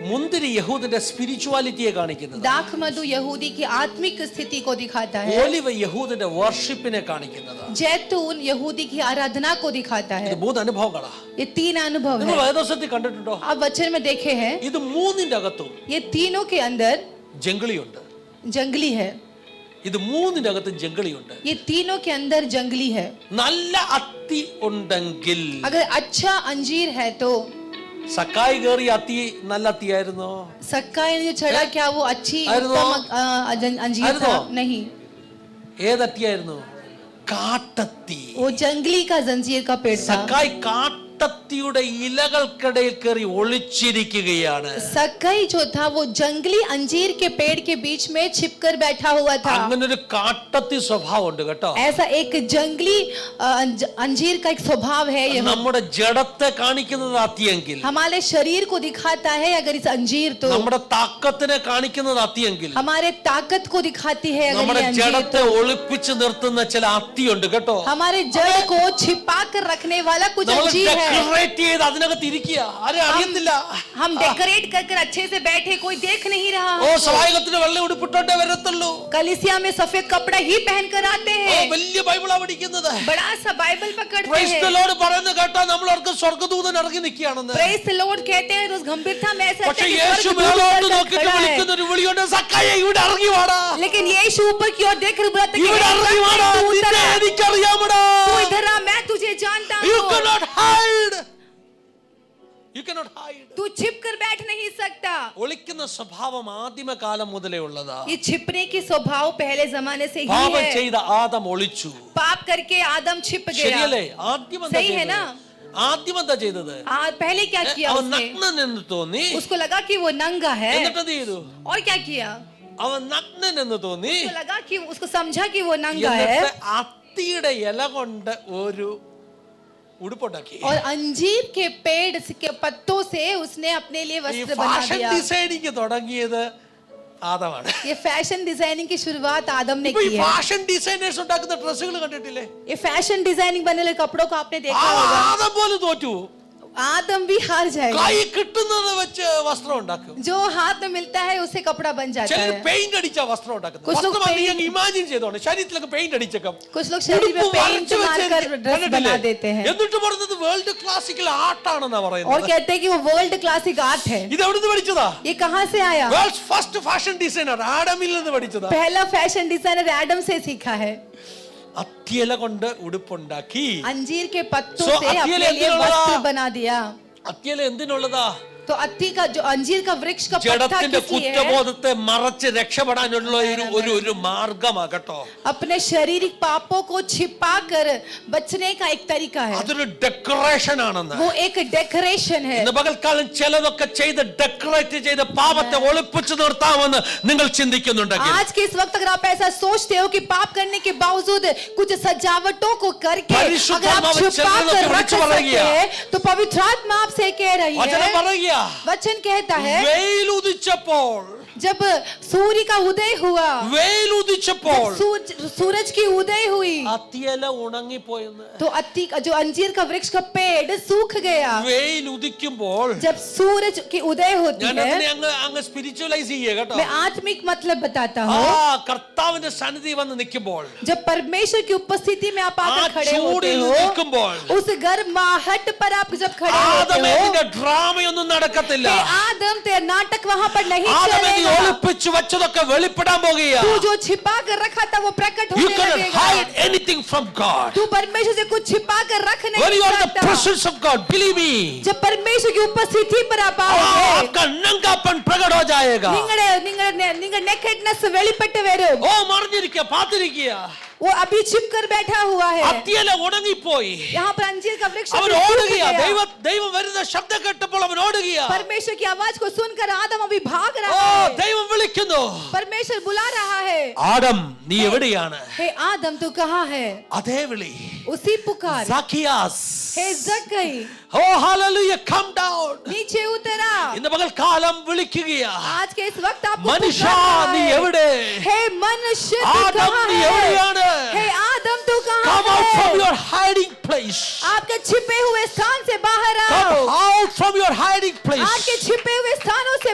മുന്തിരി യഹൂദിന്റെ സ്പിരിച്വാലിറ്റിയെ കാണിക്കുന്നത്, दाख मधु यहूदी की आत्मिक स्थिति को दिखाता है, ഒലിവ് യഹൂദിന്റെ വർഷിപ്പിനെ കാണിക്കുന്നത്. जैतून यहूदी की आराधना को दिखाता है. ഇത് മൂന്ന് അനുഭവങ്ങളാ. ये 3 अनुभव നിങ്ങൾ है. വേദോസത്തിൽ കണ്ടിട്ടുണ്ടോ? आप वचन में देखे हैं, ഇത് മൂന്നിന്റെ അകത്തും ये तीनों के अंदर ജംഗിളിയുണ്ട്. जंगली है. ഇത് മൂന്നിന്റെ അകത്തും ജംഗിളിയുണ്ട്. ये तीनों के अंदर जंगली है. നല്ല അത്തി ഉണ്ടെങ്കിൽ, अगर अच्छा अंजीर है तो സക്കായി കയറി അത്തി നല്ല അത്തിയായിരുന്നോ? सक्काई ने जो चढ़ा, क्या वो अच्छी आयरनो? उत्तम अंजीर आयरनो? था? नहीं, ഏതത്തിയായിരുന്നു? കാട്ടത്തി. वो जंगली का जंजीर का पेड़ था. സക്കായി കാട്ടത്തിയുടെ ഇലകൾക്കിടയിൽ കയറി ഒളിച്ചിരിക്കുകയാണ്. सक्काई जो था वो जंगली अंजीर के पेड़ के बीच में छिपकर बैठा हुआ था. അങ്ങനെ ഒരു കാട്ടത്തി സ്വഭാവം ഉണ്ട് കേട്ടോ. ऐसा एक जंगली अंजीर का एक स्वभाव है. ये നമ്മുടെ ജഡത്തെ കാണിക്കുന്നത് അത്തിയെങ്കിൽ, हमारे शरीर को दिखाता है अगर इस अंजीर, तो നമ്മുടെ താക്കത്തിനെ കാണിക്കുന്നത് അത്തിയെങ്കിൽ, हमारे ताकत को दिखाती है अगर നമ്മുടെ ये अंजीर, ജഡത്തെ तो ഒളിപ്പിച്ച് നിർത്തുന്ന ചില അത്തിയുണ്ട് കേട്ടോ. हमारे जड़ को छिपा कर रखने वाला कुछ നമ്മൾ अंजीर है. ഡെക്കറേറ്റ് ചെയ്ത് അതിനകത്ത് ഇരിക്കുക, ആരും അറിയത്തില്ല. हम डेकोरेट कर अच्छे से बैठे, कोई देख नहीं रहा. ഓ സഹായകത്തിന് വെള്ള ഉടുപ്പിട്ടോട്ടേ വരത്തുള്ളൂ. कलीसिया में सफेद कपड़ा ही पहन कर आते ഓ हैं, വലിയ ബൈബിളാ പഠിക്കുന്നത്. बड़ा सा बाइबल पकड़ते പ്രൈസ് ദി हैं. ലോർഡ് പറയുന്നത് കേട്ടാ നമ്മളവർക്ക് സ്വർഗ്ഗദൂതൻ ഇറങ്ങി നിൽക്കുകയാണെന്ന്. प्रेज द लॉर्ड कहते हैं, उस गंभीरता में ऐसा പക്ഷേ लगता है कि യേശു स्वर्गदूत മേലോട്ട് उतर നോക്കിയിട്ട് खड़ा है. വിളിക്കുന്ന ഒരു വിളിയുണ്ട്, സക്കായേ ഇവിടെ ഇറങ്ങി വാടാ, लेकिन यीशु ऊपर की ओर देख कर बुलाता है कि ഇവിടെ "हे ഇറങ്ങി വാടാ, सक्काई, तू उतर നിന്നെ आ, എനിക്കറിയാമടാ. तू इधर आ, मैं तुझे जानता You हूँ, cannot hide. You cannot hide. तू छिप कर बैठ नहीं सकता." ഒളിക്കുന്ന സ്വഭാവം ആദിമകാലം മുതലേ ഉള്ളതാ. ये छिपने की स्वभाव पहले जमाने से ही പാപം है. ചെയ്ത ആദം ഒളിച്ചു. पाप करके आदम छिप गया. ശരിയല്ലേ? ആദ്യം എന്താ सही है ചെയ്തത്? ना? ആദ്യം എന്താ ചെയ്തത്? पहले क्या किया അവൻ उसने? നഗ്നൻ എന്ന് തോന്നി. उसको लगा कि वो नंगा है, എന്നിട്ട് എന്ത് ചെയ്തു? और क्या किया? അവൻ നഗ്നൻ എന്ന് തോന്നി. उसको लगा कि उसको समझा कि वो नंगा എന്നിട്ട് है, അത്തിയുടെ ഇല കൊണ്ട് ഒരു ഉടുപ്പുണ്ടാക്കി. और अंजीर के पेड़ के पत्तों से उसने अपने लिए ഈ वस्त्र बना ഫാഷൻ दिया. ഡിസൈനിങ് തുടങ്ങിയത് ആദമാണ്. ये फैशन डिजाइनिंग की शुरुआत आदम ने ഇപ്പൊ ഈ की है. ഫാഷൻ ഡിസൈനേഴ്സ് ഉണ്ടാക്കുന്ന ഡ്രസ്സുകൾ കണ്ടിട്ടില്ലേ? ये फैशन डिजाइनिंग बने वाले कपड़ों को आपने ആ देखा होगा. ആദം പോലും തോറ്റു. आदम भी हार जाएगा. കൈ കിട്ടുന്നത് വെച്ച് വസ്ത്രം ഉണ്ടാക്കും. जो हाथ में मिलता है उससे कपड़ा बन जाता ചിലർ है. പെയിന്റ് അടിച്ച വസ്ത്രം ഉണ്ടാക്കുന്നത്. कुछ लोग വസ്ത്രം ഇമാജിൻ ചെയ്തോണ്ട് ശരീരത്തിലൊക്കെ പെയിന്റ് അടിച്ചേക്കാം. कुछ लोग शरीर में पेंट मारकर ड्रेस बना देते हैं എന്നിട്ട് പറയുന്നത് വേൾഡ് ക്ലാസിക്കൽ ആർട്ടാണെന്നാ और പറയുന്നത്. कहते हैं कि वो वर्ल्ड क्लासिक आर्ट है. ഇത് എവിടുന്ന് പഠിച്ചതാ? ये कहाँ से आया? വേൾഡ്സ് ഫസ്റ്റ് ഫാഷൻ ഡിസൈനർ ആഡമിൽ നിന്ന് പഠിച്ചതാ. पहला फैशन डिजाइनर एडम से सीखा है. അത്തിയില കൊണ്ട് ഉടുപ്പുണ്ടാക്കി. अंजीर के पत्तों So, से अतियले अपने लिए എന്തിനുള്ളതാ? वस्त्र बना दिया. അത്തിയില എന്തിനുള്ളതാ? तो अत्ती का जो अंजीर का वृक्ष का पत्ता ജഡത്തിന്റെ किस लिए है? കുറ്റബോധത്തെ മറച്ച് രക്ഷപ്പെടാനുള്ള ഒരു മാർഗമാകട്ടോ. अपने शारीरिक पापों को छिपा कर बचने का एक तरीका है. അതൊരു ഡെക്കറേഷൻ ആണെന്ന്. वो एक डेकोरेशन है. ഇന്ന് പകൽക്കാലം ചിലതൊക്കെ ചെയ്ത് ഡെക്കറേറ്റ് ചെയ്ത് പാപത്തെ ഒളിപ്പിച്ചു നിർത്താമെന്ന് നിങ്ങൾ ചിന്തിക്കുന്നുണ്ടെങ്കിൽ, आज के इस वक्त अगर आप ऐसा सोचते हो कि पाप करने के बावजूद कुछ सजावटों को करके अगर आप छुपा कर रख सकते हैं, तो पवित्र आत्मा आपसे कह रही വചനം है, പറയുക, वचन कहता है, വെയിൽ ഉദിച്ചപ്പോൾ, जब सूर्य का उदय हुआ, വെയിൽ ഉദിച്ചപ്പോൾ सूरज की उदय हुई, അത്തിയില ഉണങ്ങിപ്പോയെന്ന്. तो अत्ती का जो अंजीर का वृक्ष का पेड़ सूख गया. വെയിൽ ഉദിക്കുമ്പോൾ जब सूरज की उदय होती ഞാൻ है, അതിനെ അങ്ങ് സ്പിരിച്വലൈസ് ചെയ്യുക കേട്ടോ. मैं आत्मिक मतलब बताता ആ हूँ. കർത്താവിന്റെ സന്നിധി വന്ന് നിൽക്കുമ്പോൾ, जब परमेश्वर की उपस्थिति में आप ആ आकर खड़े होते ചൂടിൽ हो, നിൽക്കുമ്പോൾ उस गर्माहट पर आप जब खड़े होते ആദമേന്റെ हो, ഡ്രാമയൊന്നും നടക്കത്തില്ല. ते आदम तेरा नाटक वहां पर नहीं ആദമേ നീ चलेगा. ഒളിപ്പിച്ചു വെച്ചതൊക്കെ വെളിപ്പെടാൻ പോകുകയാ. तू जो छिपा कर रखा था वो प्रकट You होने cannot लगेगा. hide anything from God. तू परमेश्वर से कुछ छिपा कर रख When नहीं you are in the सकता. presence of God, believe me, जब परमेश्वर की उपस्थिति पर आप आओगे, आपका नंगापन प्रकट हो जाएगा. നിങ്ങളുടെ नेकेडनेस വെളിപ്പെട്ട് വരും. ഓ മറിഞ്ഞിരിക്കുക, പാത്തിരിക്കുക. वो अभी छिप कर बैठा हुआ है. അത്തിയില ഉണങ്ങിപ്പോയി. यहाँ पर अंजीर का वृक्ष അവൻ सूख ഓടുകയാ. गया. ദൈവം വരുന്ന ശബ്ദം കേട്ടപ്പോൾ അവൻ ഓടുകയാ. परमेश्वर की आवाज को सुनकर आदम अभी भाग ഓ रहा है. ദൈവം വിളിക്കുന്നു, परमेश्वर बुला रहा है, ആദം നീ എവിടെയാണ്? हे आदम तू कहाँ है? അതേ വിളി. उसी पुकार, സഖിയാസ്, हे जक्कई ഓ ഹല്ലേലൂയ, കം ഡൗൺ. नीचे उतरा. ഇന്ന് പകൽക്കാലം വിളിക്കുകയാ. आज के इस वक्त आपको മനുഷ്യ पुकार रहा നീ है. എവിടെ? हे मनुष्य तू ആദം कहाँ നീ है? എവിടെയാണ്? हे आदम तू कहाँ Come out from है? your hiding place. आपके छिपे हुए स्थान से बाहर Come आओ. out from your hiding place. आपके छिपे हुए स्थानों से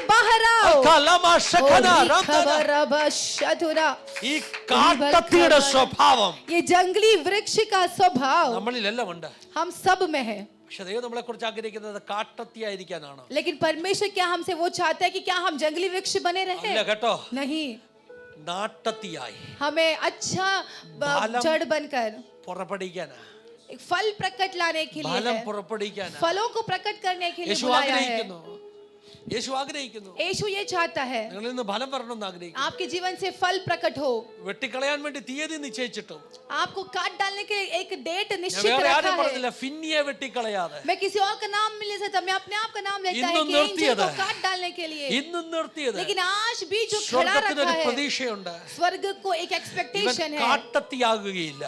ശഖന രംധന. खबरबशधुरा ഈ കാട്ടത്തിയുടെ സ്വഭാവം ये जंगली वृक्ष का स्वभाव നമ്മളിലെല്ലാം ഉണ്ട്. हम सब में है പക്ഷെ ദൈവം നമ്മളെ കുറിച്ച് ആഗ്രഹിക്കുന്നത് കാട്ടത്തിയായിരിക്കാനാണ്. लेकिन परमेश्वर क्या हमसे वो चाहता है कि क्या हम जंगली वृक्ष बने रहे അല്ല കേട്ടോ, नहीं നാട്ടത്തിയായി हमें अच्छा बालम- जड़ बनकर പുറപ്പെടിക്കാനാ, एक फल प्रकट लाने के लिए ഫലം है। പുറപ്പെടിക്കാനാ फलों को प्रकट करने के लिए യേശു बुलाया है ആഗ്രഹിക്കുന്നു. യേശു ആഗ്രഹിക്കുന്നു यीशु ये चाहता है നിങ്ങളിൽ നിന്ന് ഫലം വരണമെന്ന് ആഗ്രഹിക്കുന്നു. आपके जीवन से फल प्रकट हो വെട്ടിക്കളയാൻ വേണ്ടി തീയതി നിശ്ചയിച്ചിട്ടും आपको काट डालने के लिए एक डेट ഞാൻ निश्चित വേറെ रखा ആരും है പറഞ്ഞില്ല, ഫിന്നിയെ വെട്ടിക്കളയാതെ मैं किसी और का नाम नहीं ले सकता मैं अपने आप का नाम लेता है ഇന്നും कि एंजल നിർത്തിയത്. को काट डालने के लिए ഇന്നും നിർത്തിയത്. लेकिन आज भी जो खड़ा സ്വർഗത്തിനൊരു रखा है പ്രതീക്ഷയുണ്ട്. स्वर्ग को एक ഇവൻ एक्सपेक्टेशन है കാട്ടത്തിയാകുകയില്ല,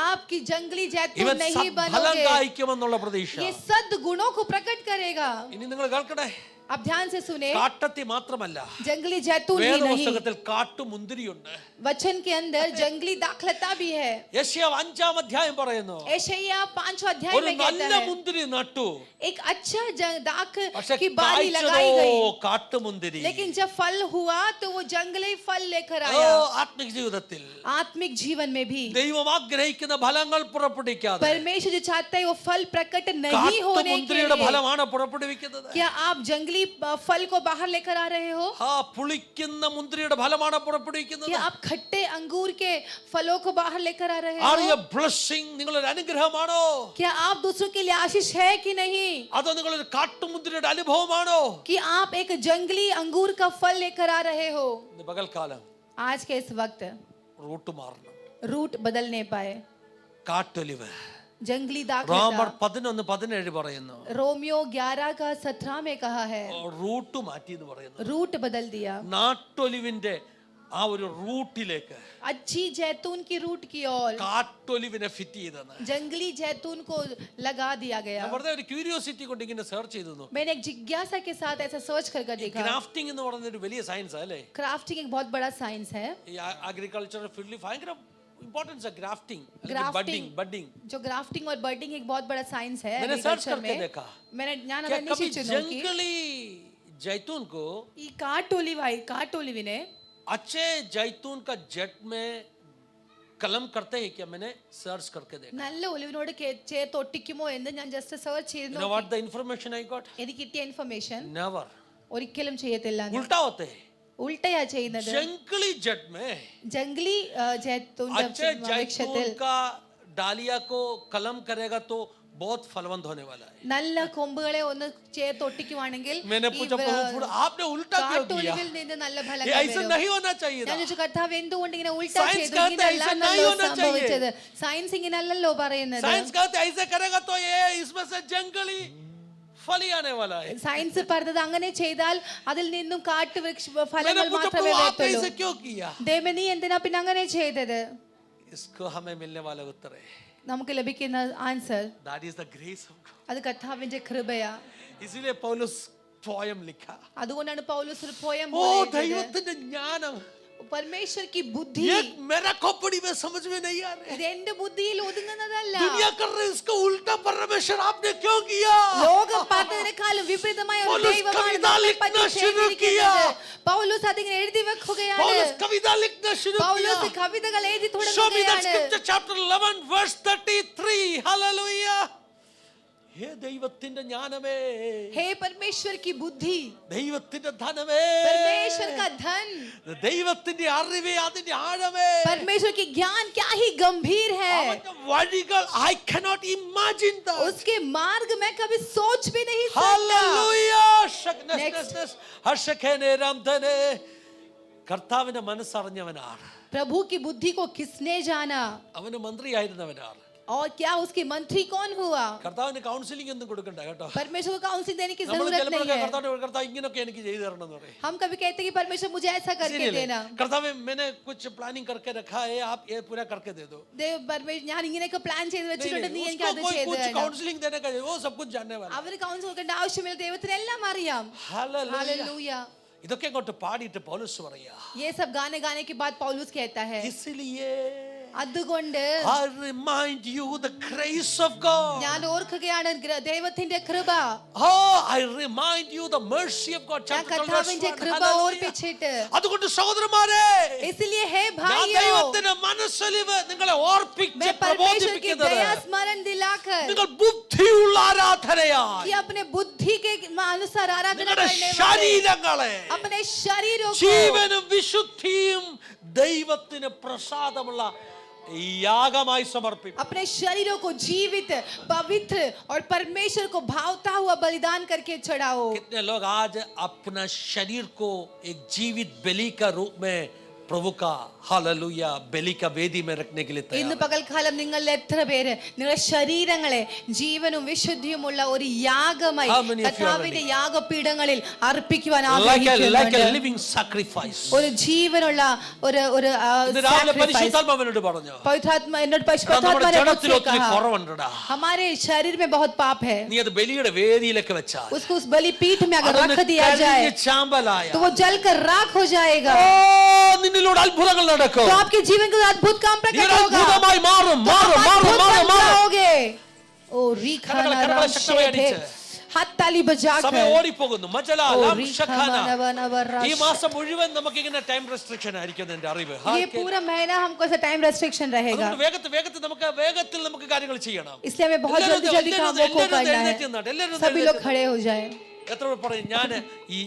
आपकी जंगली जैतून ഇവൻ नहीं ഫലം बनोगे കായ്ക്കുമെന്നുള്ള പ്രതീക്ഷ. ये सद्गुणों को प्रकट करेगा ഇനി നിങ്ങൾ കേൾക്കണേ, आप ध्यान से सुने കാട്ടത്തി മാത്രമല്ല, जंगली जैतून ही नहीं വേദപുസ്തകത്തിൽ കാട്ടുമുന്തിരിയുണ്ട്. वचन के अंदर जंगली दाखलता भी है യെശയ്യാവ് 5-ാം അധ്യായം പറയുന്നു, एशैया 5वां अध्याय ഒരു में कहता നല്ല है മുന്തിരി നട്ടു, एक अच्छा दाख പക്ഷെ की बाली लगाई കായ്ച്ചതോ गई കാട്ടുമുന്തിരി. लेकिन जब फल हुआ तो वो जंगली फल लेकर ഓ, आया ആത്മിക ജീവിതത്തിൽ आत्मिक जीवन में भी ദൈവം ആഗ്രഹിക്കുന്ന ഫലങ്ങൾ പുറപ്പെടുവിക്കാതെ परमेश्वर जो चाहता है वो फल प्रकट नहीं होने के കാട്ടുമുന്തിരിയുടെ लिए ഫലമാണ് പുറപ്പെടുവിക്കുന്നത്. क्या आप जंगली फल को बाहर लेकर आ रहे हो ആ പുളിക്കുന്ന മുന്തിരിയുടെ ഫലമാണ് പുറപ്പെടുവിക്കുന്നത്. क्या आप खट्टे अंगूर के फलों को बाहर लेकर आ रहे ആർ യു हो ബ്ലെസ്സിംഗ്? നിങ്ങളൊരു അനുഗ്രഹമാണോ, क्या आप दूसरों के लिए आशीष है कि नहीं അതോ നിങ്ങളൊരു കാട്ടുമുന്തിരിയുടെ അനുഭവമാണോ? कि आप एक जंगली अंगूर का फल लेकर आ रहे हो ഇന്ന് പകൽക്കാലം आज के इस वक्त റൂട്ട് മാറണം. रूट बदलने पाए കാട്ടൊലിവ് जंगली റോമർ दाखलता 11:17 പറയുന്നു, रोमियो 11 का 17 में कहा है റൂട്ട് മാറ്റി എന്ന് പറയുന്നു. रूट बदल दिया നാട്ടൊലിവിന്റെ ആ ഒരു റൂട്ടിലേക്ക് अच्छी जैतून की रूट की ओर കാട്ടൊലിവിനെ ഫിറ്റ് ചെയ്തെന്ന്. जंगली जैतून को लगा दिया गया ഞാൻ വെറുതെ ഒരു ക്യൂരിയോസിറ്റി കൊണ്ട് ഇങ്ങനെ സെർച്ച് ചെയ്തു. मैंने एक जिज्ञासा के साथ ऐसा सर्च कर देखा ഗ്രാഫ്റ്റിംഗ് എന്ന് പറയുന്ന ഒരു വലിയ സയൻസ് അല്ലേ? क्राफ्टिंग एक बहुत बड़ा साइंस है ഈ അഗ്രികൾച്ചർ ഫീൽഡിൽ ഭയങ്കര ഇമ്പോർട്ടൻസ് ആണ് ഗ്രാഫ്റ്റിംഗ്, ग्राफ्टिंग ബഡിंग. जो ग्राफ्टिंग और बर्डिंग एक बहुत बड़ा साइंस है मैंने सर्च agriculture करके में देखा मैंने ज्ञान क्या कभी की जंगली जैतून को ಈ ಕಾಟೊಲಿವಿನೆ अच्छे जैतून का जेट में कलम करते हैं क्या? मैंने सर्च करके देखा. നല്ല ഒലിവിനോട് ചേർത്ത് ഒട്ടിക്കുമോ എന്ന് ഞാൻ ജസ്റ്റ് സെർച്ച് You know ചെയ്തു what the information I got? എനിക്ക് കിട്ടിയ ഇൻഫർമേഷൻ Never. ഒരിക്കലും ചെയ്യത്തില്ല उल्टा होते हैं. ഉൾട്ടയാ ചെയ്യുന്നത് जंगली जेट में जंगली जैतून अच्छे वृक्षത്തിൽ जैतून का डालिया को कलम करेगा तो बहुत फलवंत होने वाला है. നല്ല കൊമ്പുകളെ ഒന്ന് ചേർത്ത് ഒട്ടിക്കുവാണെങ്കിൽ मैंने पूछा प्रभु आपने उल्टा क्यों किया? കാട്ടൊലിവിൽ നിന്ന് നല്ല ये ഫലങ്ങൾ ऐसा വരും. नहीं होना चाहिए ഞാൻ था. ചോദിച്ചു കർത്താവ് എന്തുകൊണ്ട് ഇങ്ങനെ ഉൾട്ട Science ചെയ്തു कहता है ഇങ്ങനെയല്ല ऐसा എന്നല്ലോ नहीं होना സംഭവിച്ചത് സയൻസ് ഇങ്ങനല്ലല്ലോ പറയുന്നത് साइंस कहते हैं ऐसे करेगा तो ये इसमें से जंगली फल ही आने वाला है. സയൻസ് പറഞ്ഞത് അങ്ങനെ ചെയ്താൽ അതിൽ നിന്നും കാട്ടുവൃക്ഷ मैंने ഫലങ്ങൾ पूछा മാത്രമേ प्रभु आपने വരത്തുള്ളൂ ऐसे क्यों किया? ദൈവമേ നീ എന്തിനാ പിന്നെ അങ്ങനെ ചെയ്തത് इसको हमें मिलने वाला उत्तर है നമുക്ക് ലഭിക്കുന്ന answer that is the grace of God. അത് കർത്താവിന്റെ കൃപയാ इसलिए पौलुस पोयम लिखा. അതുകൊണ്ടാണ് പൗലോസ് ഒരു പോയം ओ ദൈവത്തിന്റെ ജ്ഞാനം, परमेश्वर की बुद्धि ये मेरा खोपड़ी में समझ में नहीं आ रहा है. ഇത് എന്റെ ബുദ്ധിയിൽ ഒതുങ്ങുന്നതല്ല दुनिया कर रहे इसको उल्टा परमेश्वर आपने क्यों किया? ലോകം പറഞ്ഞതിനേക്കാളും വിപരീതമായ ഒരു പൗലോസ് ദൈവമാണ് കവിത നമ്മെ പറ്റി ലിഖना शुरू किया. ചെയ്തിരിക്കുന്നത്. പൗലോസ് അതിങ്ങനെ എഴുതി വെക്കുകയാണ് पौलुस कविता लिखना शुरू किया. പൗലോസ് കവിതകൾ എഴുതി Show me that തുടങ്ങുകയാണ് scripture chapter 11 verse 33. Hallelujah. हे ദൈവത്തിന്റെ ജ്ഞാനമേ, हे परमेश्वर की बुद्धि ദൈവത്തിന്റെ ധനമേ, परमेश्वर का धन ദൈവത്തിന്റെ അറിവേ, അതിന്റെ ആഴമേ, परमेश्वर की ज्ञान क्या ही गंभीर है അവന്റെ വഴികൾ I cannot imagine that. उसके मार्ग मैं कभी सोच भी नहीं सकता Hallelujah. Next. ഹർഷഖേനെ രാംധനെ. കർത്താവിന്റെ മനസ്സറിഞ്ഞവനാണ്. प्रभु की बुद्धि को किसने जाना അവന് മന്ത്രിയായിരുന്നവനാണ്. और क्या उसके मंत्री कौन हुआ കർത്താവിന് കൗൺസിലിംഗ് ഒന്നും കൊടുക്കണ്ട കേട്ടോ. परमेश्वर को काउंसलिंग देने की നമ്മൾ जरूरत नहीं ചിലപ്പോഴൊക്കെ है കർത്താവ് ഇങ്ങനൊക്കെ എനിക്ക് ചെയ്തു തരണം എന്ന് പറയും. हम कभी कहते हैं कि परमेश्वर मुझे ऐसा करके देना കർത്താവ് मैंने कुछ प्लानिंग करके रखा है आप ये पूरा करके दे दो. ദൈവ പരമേശ്വരൻ ഞാൻ ഇങ്ങനെയൊക്കെ പ്ലാൻ ചെയ്ത് വെച്ചിട്ടുണ്ട് നീ എനിക്ക് അത് कोई ചെയ്തു कुछ തരണം काउंसलिंग देने का वो सब कुछ जानने वाला. അവര് കൗൺസിൽ കൊടുക്കേണ്ട ആവശ്യമില്ല ദൈവത്തിന് എല്ലാം അറിയാം Hallelujah. हालेलुया ഇതൊക്കെ അങ്ങോട്ട് പാടിയിട്ട് പൗലോസ് പറയാ, ये सब गाने गाने के बाद पौलुस कहता है इसलिए അതുകൊണ്ട് I remind you the grace of God. ഞാൻ ഓർക്കുകയാണ് ദൈവത്തിന്റെ കൃപ. Oh, I remind you the mercy of God. ഞാൻ കർത്താവിന്റെ കൃപ ഓർപ്പിച്ചിട്ട് അതുകൊണ്ട് സഹോദരന്മാരെ, इसलिए हे ഞാൻ भाइयों, ദൈവത്തിന്റെ മനസ്സലിവ് നിങ്ങളെ ഓർപ്പിച്ച് मैं परमेश्वर की പ്രബോധിപ്പിക്കുന്നത് दया स्मरण दिलाकर നിങ്ങൾ ബുദ്ധിയുള്ള ആരാധനയായി कि अपने बुद्धि के अनुसार आराधना നിങ്ങളുടെ करने वाले ശരീരങ്ങളെ अपने शरीरों को ജീവനും വിശുദ്ധിയും ദൈവത്തിന് പ്രസാദമുള്ള യാഗമായി സമർപ്പിക്കും. अपने शरीरों को जीवित, पवित्र और परमेश्वर को भावता हुआ बलिदान करके चढ़ाओ. कितने लोग आज अपना शरीर को एक जीवित बलि का रूप में प्रभु का हालेलुया बलि का वेदी में रखने के लिए ഇന്ന് तैयार. പകൽക്കാലം നിങ്ങൾ എത്ര പേര് നിങ്ങളുടെ ശരീരങ്ങളെ ജീവനും വിശുദ്ധിയുമുള്ള ഒരു യാഗമായി How many of you are കർത്താവിന്റെ യാഗപീഠങ്ങളിൽ അർപ്പിക്കുവാൻ Like a ആഗ്രഹിക്കുന്നുണ്ട്? living sacrifice. ഒരു ജീവനുള്ള ഒരു ഇത് രാവിലെ sacrifice. പരിശുദ്ധാത്മാവിനോട് പറഞ്ഞു, पवित्रात्मा എന്നോട് നമ്മുടെ പരിശുദ്ധാത്മാ ने ജഡത്തിൽ मुझसे ഒത്തിരി कहा കുറവുണ്ടടാ, हमारे शरीर में बहुत पाप है. നീ അത് ബലിയുടെ വേദിയിലേക്ക് വെച്ചാൽ उसको उस बलि पीठ में अगर അതൊന്ന് रख दिया जाए കരിഞ്ഞ് ചാമ്പലായ तो वो जलकर राख हो जाएगा. നിന്നിലൂടെ അത്ഭുതങ്ങൾ നടക്കും. तो आपके जीवन का अद्भुत काम നീ प्रकट ഒരു होगा. അത്ഭുതമായി മാറും तो आप മാറും മാറും अद्भुत മാറും बन മാറും. जाओगे. ओ रीखाना കരങ്ങളെ राम ശക്തമായി शेठे അടിച്ച്. हाथ ताली बजाकर സമയം ഓടിപ്പോകുന്നു. മജല ओ ലാം रीखा ഷഖാന. मनवनव ഈ रश. മാസം മുഴുവൻ നമുക്ക് ഇങ്ങനെ ടൈം റെസ്ട്രിക്ഷൻ ആയിരിക്കും എന്റെ അറിവ്. ये पूरा महीना हमको ऐसा टाइम रेस्ट्रिक्शन रहेगा. അതുകൊണ്ട് വേഗത്തിൽ നമുക്ക് കാര്യങ്ങൾ ചെയ്യണം. इसलिए हमें बहुत जल्दी जल्दी कामों को करना है. सभी लोग खड़े हो जाए. എത്ര പേർ പറയും ഞാൻ ഈ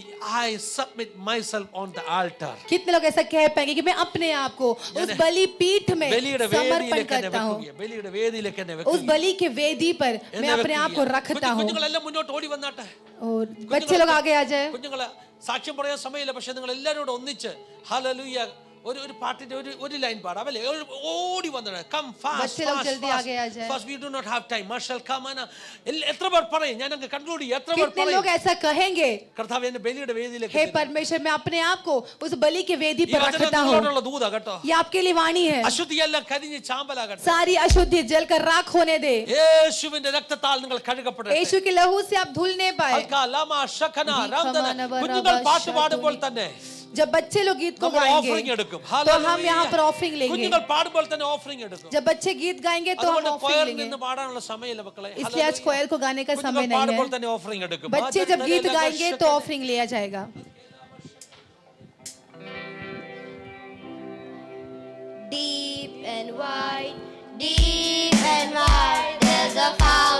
I submit myself on the altar. कितने लोग ऐसा कह पाएंगे कि मैं अपने आप को उस बलि पीठ में ബലിയുടെ समर्पण വേദിയിലേക്ക് എന്നെ करता हूँ. വെക്കുകയാണ്. ബലിയുടെ വേദിയിലേക്ക് എന്നെ उस വെക്കുകയാണ്. बलि के वेदी पर मैं अपने आप को रखता हूँ. കുഞ്ഞുങ്ങളെല്ലാം മുന്നോട്ട് ഓടി വന്നാട്ടെ. और बच्चे लोग आगे आ जाए. കുഞ്ഞുങ്ങളെ സാക്ഷ്യം പറയാൻ സമയമില്ല, പക്ഷെ നിങ്ങൾ എല്ലാവരും കൂടെ ഒന്നിച്ച് ഹല്ലേലൂയ ഒരു പാട്ടിന്റെ ഒരു ലൈൻ പാടാം അല്ലേ? ഓടി വന്നിട്ട് കം बच्चे लोग जल्दी आगे आ जाए. Fast we do not have time marshal come ആന. എത്ര പേർ പറയും? ഞാൻ അങ്ങ് കൺക്ലൂഡ് ചെയ്യാം. എത്ര പേർ कितने लोग പറയും ऐसा कहेंगे? കർത്താവേ എന്നെ ബലിയുടെ വേദിയിലേക്ക് हे തരുന്നു. परमेश्वर मैं अपने आप को उस बलि के वेदी ഈ पर വചനം रखता हूँ. നിങ്ങളോടുള്ള ദൂതാ കേട്ടോ. ये आपके लिए वाणी है. അശുദ്ധിയെല്ലാം കരിഞ്ഞ് ചാമ്പലാകട്ടെ. सारी अशुद्धि जलकर राख होने दे. യേശുവിന്റെ രക്തത്താൽ നിങ്ങൾ കഴുകപ്പെടട്ടെ. यीशु के लहू से आप धुल नहीं पाए. അൽക്കാ ലമ ശഖന രാംദന. ധീഖമനവ കുഞ്ഞുങ്ങൾ പാട്ട് റബ പാടുമ്പോൾ തന്നെ जब बच्चे लोग गीत को നമ്മൾ गाएंगे ഓഫറിംഗ് എടുക്കും. तो हम यहाँ पर ऑफरिंग लेंगे. കുഞ്ഞുങ്ങൾ പാടുമ്പോൾ തന്നെ ഓഫറിംഗ് എടുക്കും. जब बच्चे गीत गाएंगे तो हम അതുകൊണ്ട് ऑफरिंग choir लेंगे. നിന്ന് പാടാനുള്ള സമയമില്ല മക്കളെ. इसलिए आज कोयर को गाने का समय കുഞ്ഞുങ്ങൾ नहीं പാടുമ്പോൾ है. തന്നെ ഓഫറിംഗ് എടുക്കും. बच्चे जब गीत गाएंगे तो ऑफरिंग लिया जाएगा. Deep and wide, there's a fountain.